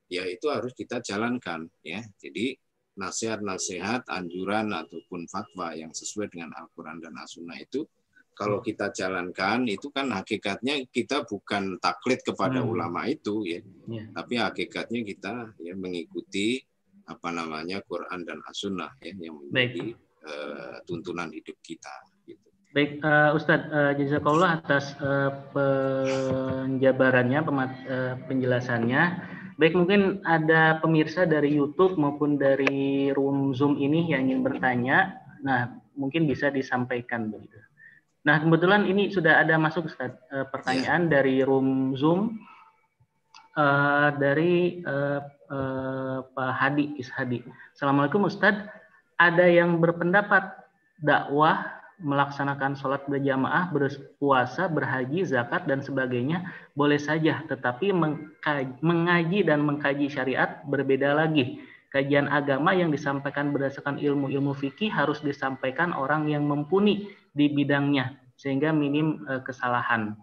ya, itu harus kita jalankan, ya. Jadi nasihat-nasihat, anjuran ataupun fatwa yang sesuai dengan Al-Qur'an dan As-Sunnah itu kalau kita jalankan, itu kan hakikatnya kita bukan taklid kepada ulama itu, ya. Tapi hakikatnya kita, ya, mengikuti Quran dan As-Sunnah, ya, yang menjadi tuntunan hidup kita. Baik, Ustadz, jazakallah atas penjabarannya, penjelasannya. Baik, mungkin ada pemirsa dari YouTube maupun dari room Zoom ini yang ingin bertanya. Nah, mungkin bisa disampaikan, begitu. Nah, kebetulan ini sudah ada masuk, Ustadz, pertanyaan dari room Zoom dari Pak Hadi Ishadi. Assalamualaikum, Ustadz. Ada yang berpendapat dakwah, melaksanakan sholat berjamaah, berpuasa, berhaji, zakat, dan sebagainya boleh saja, tetapi mengaji dan mengkaji syariat berbeda lagi. Kajian agama yang disampaikan berdasarkan ilmu-ilmu fikih harus disampaikan orang yang mumpuni di bidangnya, sehingga minim kesalahan.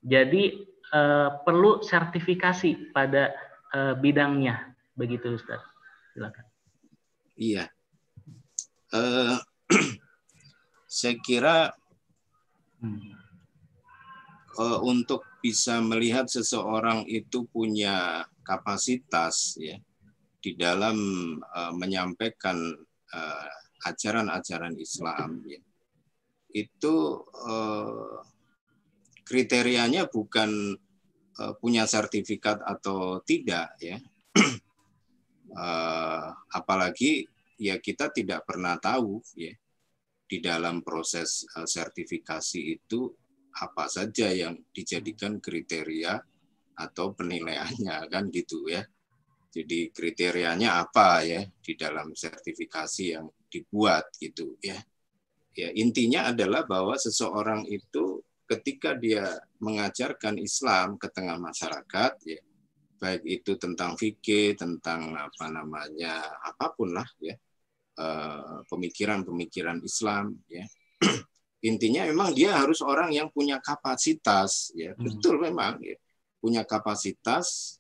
Jadi perlu sertifikasi pada bidangnya, begitu Ustaz. Silakan. Iya. Saya kira untuk bisa melihat seseorang itu punya kapasitas, ya, di dalam menyampaikan ajaran-ajaran Islam, ya, itu kriterianya bukan punya sertifikat atau tidak, ya. Apalagi, ya, kita tidak pernah tahu, ya, di dalam proses sertifikasi itu apa saja yang dijadikan kriteria atau penilaiannya, kan gitu, ya. Jadi kriterianya apa, ya, di dalam sertifikasi yang dibuat, gitu, ya. Ya, intinya adalah bahwa seseorang itu ketika dia mengajarkan Islam ke tengah masyarakat, ya, baik itu tentang fikih, tentang apapun lah, ya, pemikiran-pemikiran Islam, ya. Intinya memang dia harus orang yang punya kapasitas, ya, betul memang, ya, punya kapasitas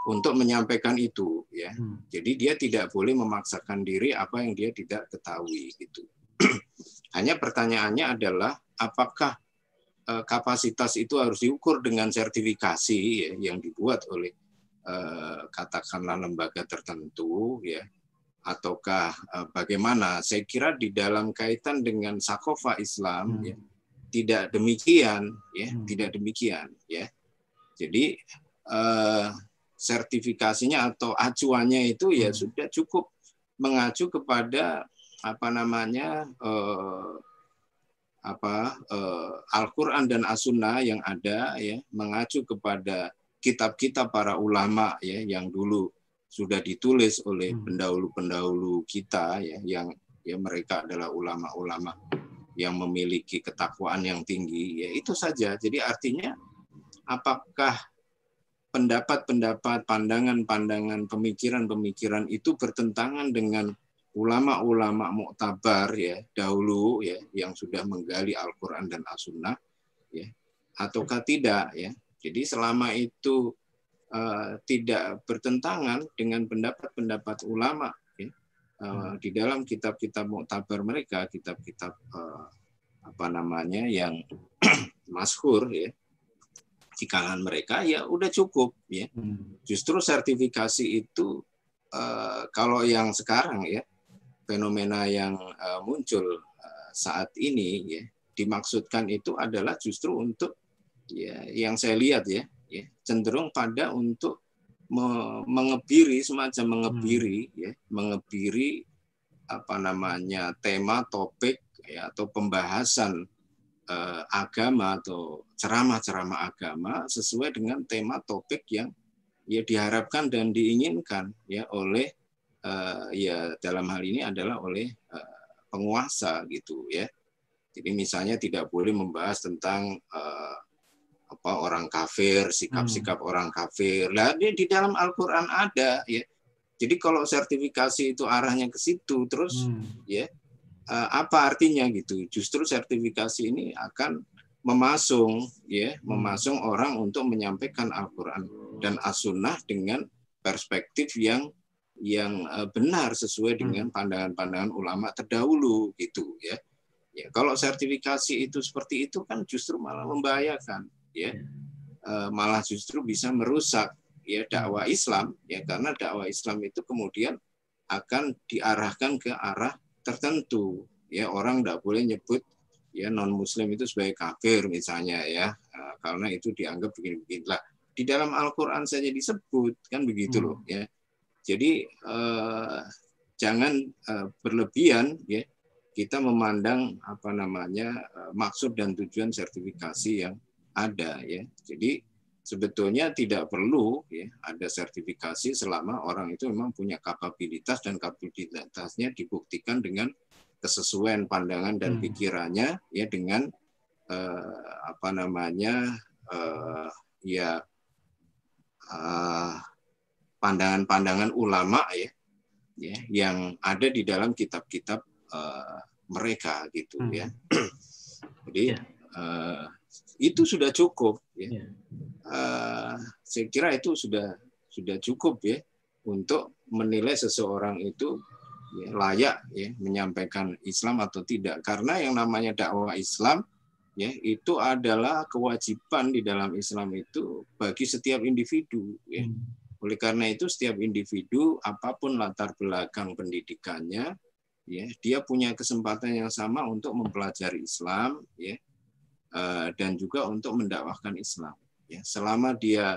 untuk menyampaikan itu, ya. Jadi dia tidak boleh memaksakan diri apa yang dia tidak ketahui, gitu. Hanya pertanyaannya adalah apakah kapasitas itu harus diukur dengan sertifikasi, ya, yang dibuat oleh katakanlah lembaga tertentu, ya, ataukah bagaimana? Saya kira di dalam kaitan dengan sakofa Islam ya, tidak demikian ya, tidak demikian ya. Jadi sertifikasinya atau acuannya itu ya sudah cukup mengacu kepada apa namanya Al-Quran dan As-Sunnah yang ada ya, mengacu kepada kitab-kitab para ulama ya yang dulu sudah ditulis oleh pendahulu-pendahulu kita ya, yang ya mereka adalah ulama-ulama yang memiliki ketakwaan yang tinggi ya, itu saja. Jadi artinya apakah pendapat-pendapat, pandangan-pandangan, pemikiran-pemikiran itu bertentangan dengan ulama-ulama muktabar ya dahulu ya yang sudah menggali Al-Qur'an dan As-Sunnah ya, ataukah tidak ya. Jadi selama itu tidak bertentangan dengan pendapat-pendapat ulama ya, di dalam kitab-kitab muktabar mereka, kitab-kitab apa namanya yang masyhur ya di kalangan mereka, ya udah cukup ya. Justru sertifikasi itu kalau yang sekarang ya, fenomena yang muncul saat ini ya, dimaksudkan itu adalah justru untuk ya yang saya lihat ya, cenderung pada untuk mengebiri, semacam mengebiri ya, mengebiri apa namanya tema, topik ya, atau pembahasan agama atau ceramah-ceramah agama sesuai dengan tema topik yang ya diharapkan dan diinginkan ya oleh ya dalam hal ini adalah oleh penguasa gitu ya. Jadi misalnya tidak boleh membahas tentang orang kafir, sikap-sikap orang kafir. Lah di dalam Al-Qur'an ada ya. Jadi kalau sertifikasi itu arahnya ke situ terus ya apa artinya gitu? Justru sertifikasi ini akan memasung orang untuk menyampaikan Al-Qur'an dan As-Sunnah dengan perspektif yang benar sesuai dengan pandangan-pandangan ulama terdahulu gitu ya. Ya, kalau sertifikasi itu seperti itu kan justru malah membahayakan ya. Malah justru bisa merusak ya dakwah Islam ya, karena dakwah Islam itu kemudian akan diarahkan ke arah tertentu ya. Orang tidak boleh nyebut ya non muslim itu sebagai kafir misalnya ya, karena itu dianggap begini-begini lah. Di dalam Al-Qur'an saja disebut kan begitu loh ya. Jadi jangan berlebihan ya kita memandang apa namanya maksud dan tujuan sertifikasi yang ada ya. Jadi sebetulnya tidak perlu ya ada sertifikasi selama orang itu memang punya kapabilitas dan kapabilitasnya dibuktikan dengan kesesuaian pandangan dan pikirannya ya dengan apa namanya pandangan-pandangan ulama ya yang ada di dalam kitab-kitab mereka gitu ya. Jadi itu sudah cukup ya. Saya kira itu sudah cukup ya untuk menilai seseorang itu ya, layak ya menyampaikan Islam atau tidak, karena yang namanya dakwah Islam ya itu adalah kewajiban di dalam Islam itu bagi setiap individu ya. Oleh karena itu setiap individu apapun latar belakang pendidikannya ya, dia punya kesempatan yang sama untuk mempelajari Islam ya, dan juga untuk mendakwahkan Islam ya. Selama dia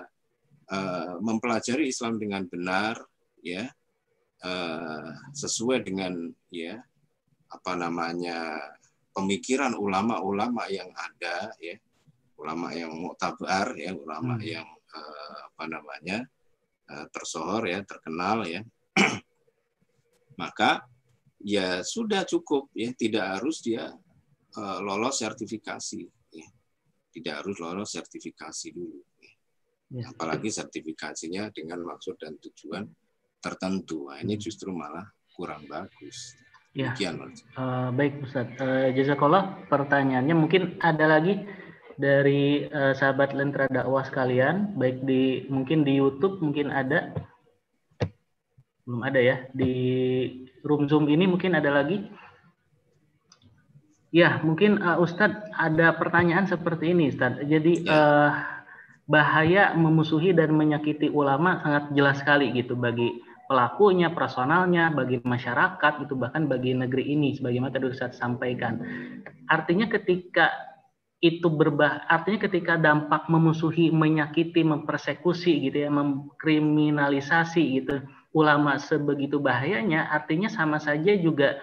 mempelajari Islam dengan benar ya, sesuai dengan ya apa namanya pemikiran ulama-ulama yang ada ya, ulama yang muktabar ya, ulama yang apa namanya tersohor ya, terkenal ya, maka ya sudah cukup ya, tidak harus dia lolos sertifikasi ya. Tidak harus lolos sertifikasi dulu ya. Apalagi sertifikasinya dengan maksud dan tujuan tertentu. Nah, ini justru malah kurang bagus. Ya. Demikian, baik Ustaz. Jazakallah, pertanyaannya mungkin ada lagi dari sahabat Lentera Dakwah sekalian, baik mungkin di YouTube mungkin ada. Belum ada ya. Di room Zoom ini mungkin ada lagi. Ya, mungkin Ustadz ada pertanyaan seperti ini, Ustadz. Jadi bahaya memusuhi dan menyakiti ulama sangat jelas sekali gitu bagi pelakunya, personalnya, bagi masyarakat, itu bahkan bagi negeri ini, sebagaimana tadi Ustadz sampaikan. Artinya ketika itu artinya ketika dampak memusuhi, menyakiti, mempersekusi gitu ya, mengkriminalisasi gitu ulama sebegitu bahayanya, artinya sama saja juga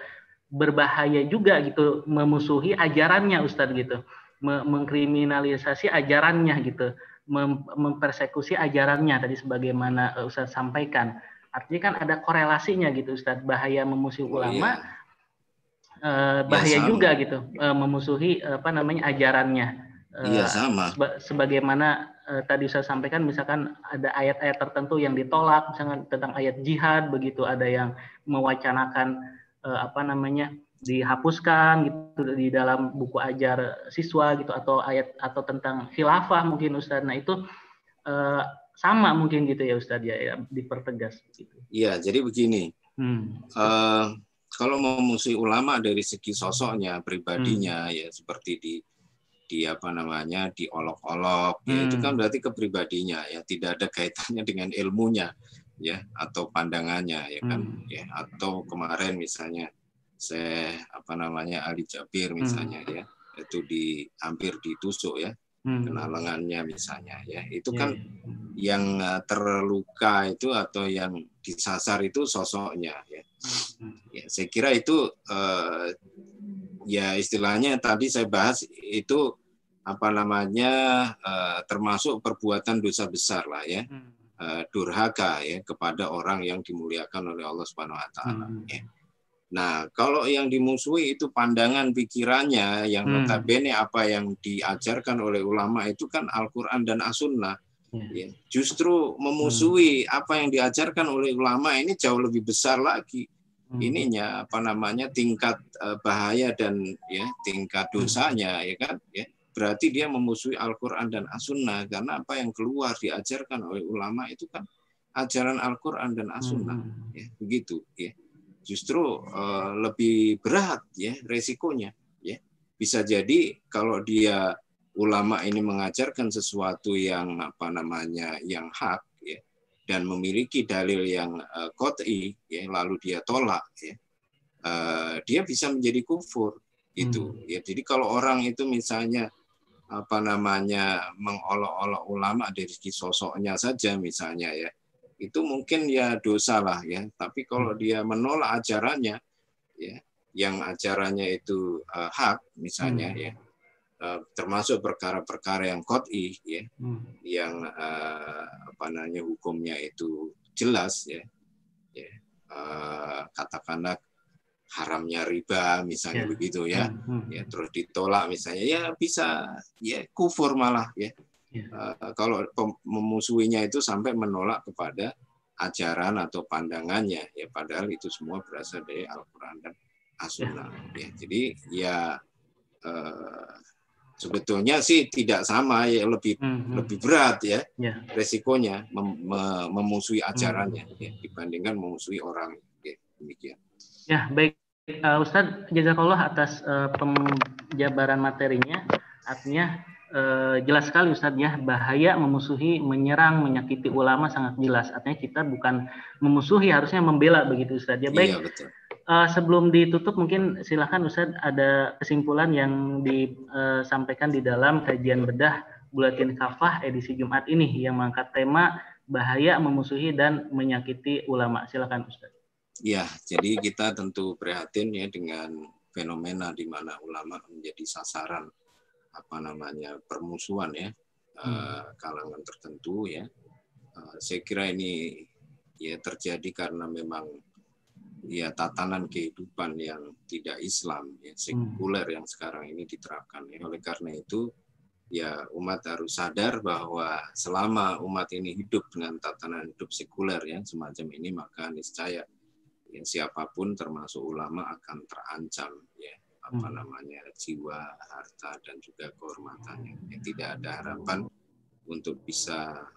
berbahaya juga gitu, memusuhi ajarannya Ustadz gitu, mengkriminalisasi ajarannya gitu, mempersekusi ajarannya tadi sebagaimana Ustadz sampaikan. Artinya kan ada korelasinya gitu Ustadz, bahaya memusuhi ulama, bahaya juga gitu, memusuhi ajarannya. Iya, sama. Sebagaimana tadi saya sampaikan, misalkan ada ayat-ayat tertentu yang ditolak, misalkan tentang ayat jihad begitu, ada yang mewacanakan dihapuskan gitu di dalam buku ajar siswa gitu, atau ayat atau tentang khilafah mungkin Ustaz. Nah itu sama mungkin gitu ya Ustaz ya, dipertegas gitu. Iya, jadi begini. Kalau memusuhi ulama dari segi sosoknya, pribadinya, ya seperti diolok-olok, ya itu kan berarti kepribadinya, ya tidak ada kaitannya dengan ilmunya, ya atau pandangannya, ya kan, ya atau kemarin misalnya Ali Jabir misalnya, ya itu hampir ditusuk ya, kena lengannya misalnya, ya itu kan yang terluka itu atau yang disasar itu sosoknya, ya. Ya, saya kira itu ya istilahnya tadi saya bahas itu termasuk perbuatan dosa besar lah ya, durhaka ya kepada orang yang dimuliakan oleh Allah Subhanahu Wa Taala. Ya. Nah kalau yang dimusuhi itu pandangan pikirannya yang notabene apa yang diajarkan oleh ulama itu kan Al-Quran dan As-Sunnah. Ya. Justru memusuhi apa yang diajarkan oleh ulama ini jauh lebih besar lagi. Ininya tingkat bahaya dan ya tingkat dosanya, ya kan, ya berarti dia memusuhi Al-Quran dan As-Sunnah, karena apa yang keluar diajarkan oleh ulama itu kan ajaran Al-Quran dan As-Sunnah, ya begitu, ya justru lebih berat ya resikonya, ya bisa jadi kalau dia ulama ini mengajarkan sesuatu yang yang hak, ya, dan memiliki dalil yang qat'i, ya, lalu dia tolak, ya, dia bisa menjadi kufur, gitu. Ya, jadi kalau orang itu misalnya mengolok-olok ulama dari segi sosoknya saja misalnya, ya, itu mungkin ya dosa lah, ya. Tapi kalau dia menolak ajarannya, ya, yang ajarannya itu hak misalnya, ya. Termasuk perkara-perkara yang qat'i, ya, yang hukumnya itu jelas, ya, ya katakanlah haramnya riba misalnya, begitu ya, ya terus ditolak misalnya, ya bisa ya kufur malah, ya. Kalau memusuhinya itu sampai menolak kepada ajaran atau pandangannya, ya padahal itu semua berasal dari Al-Quran dan As-Sunnah, ya. Jadi ya sebetulnya sih tidak sama, ya lebih berat ya resikonya memusuhi ajarannya, ya, dibandingkan memusuhi orang, ya, demikian. Ya baik, Ustadz jazakallah atas penjabaran materinya. Artinya jelas sekali Ustadz ya, bahaya memusuhi, menyerang, menyakiti ulama sangat jelas. Artinya kita bukan memusuhi, harusnya membela begitu Ustadz ya. Baik. Iya, betul. Sebelum ditutup mungkin silakan Ustadz ada kesimpulan yang disampaikan di dalam kajian bedah Bulatin Kafah edisi Jumat ini yang mengangkat tema bahaya memusuhi dan menyakiti ulama. Silakan Ustadz. Ya, jadi kita tentu prihatin ya dengan fenomena di mana ulama menjadi sasaran permusuhan, ya, kalangan tertentu, ya. Saya kira ini ya terjadi karena memang ya tatanan kehidupan yang tidak Islam, ya, sekuler yang sekarang ini diterapkan. Ya. Oleh karena itu ya umat harus sadar bahwa selama umat ini hidup dengan tatanan hidup sekuler yang semacam ini, maka niscaya ya, siapapun termasuk ulama akan terancam, ya, jiwa, harta dan juga kehormatannya. Ya, tidak ada harapan untuk bisa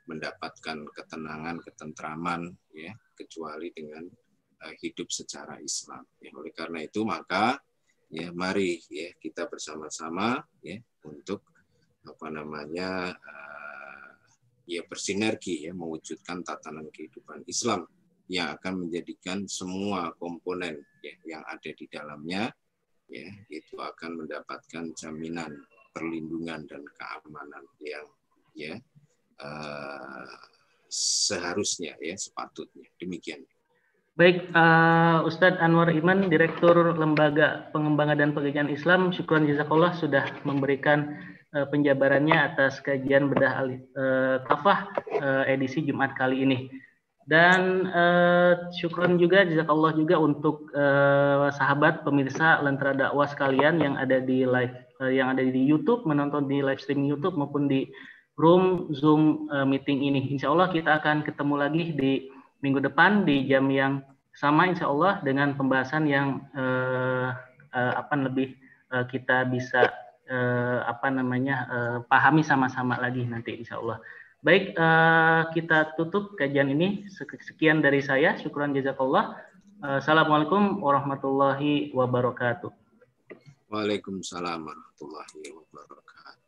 mendapatkan ketenangan, ketentraman, ya, kecuali dengan hidup secara Islam. Ya, oleh karena itu maka ya mari ya kita bersama-sama ya untuk ya bersinergi ya mewujudkan tatanan kehidupan Islam yang akan menjadikan semua komponen ya, yang ada di dalamnya ya itu akan mendapatkan jaminan perlindungan dan keamanan yang ya seharusnya ya sepatutnya. Demikian. Baik, Ustadz Anwar Iman, Direktur Lembaga Pengembangan dan Pengkajian Islam, syukran jazakallah sudah memberikan penjabarannya atas kajian bedah kafah edisi Jumat kali ini. Dan syukran juga jazakallah juga untuk sahabat pemirsa Lentera Dakwah sekalian yang ada di live yang ada di YouTube, menonton di live streaming YouTube maupun di room Zoom meeting ini. Insya Allah kita akan ketemu lagi di minggu depan di jam yang sama insya Allah dengan pembahasan yang lebih kita bisa pahami sama-sama lagi nanti insya Allah. Baik, kita tutup kajian ini. Sekian dari saya. Syukran jazakallah. Assalamualaikum warahmatullahi wabarakatuh. Waalaikumsalam warahmatullahi wabarakatuh.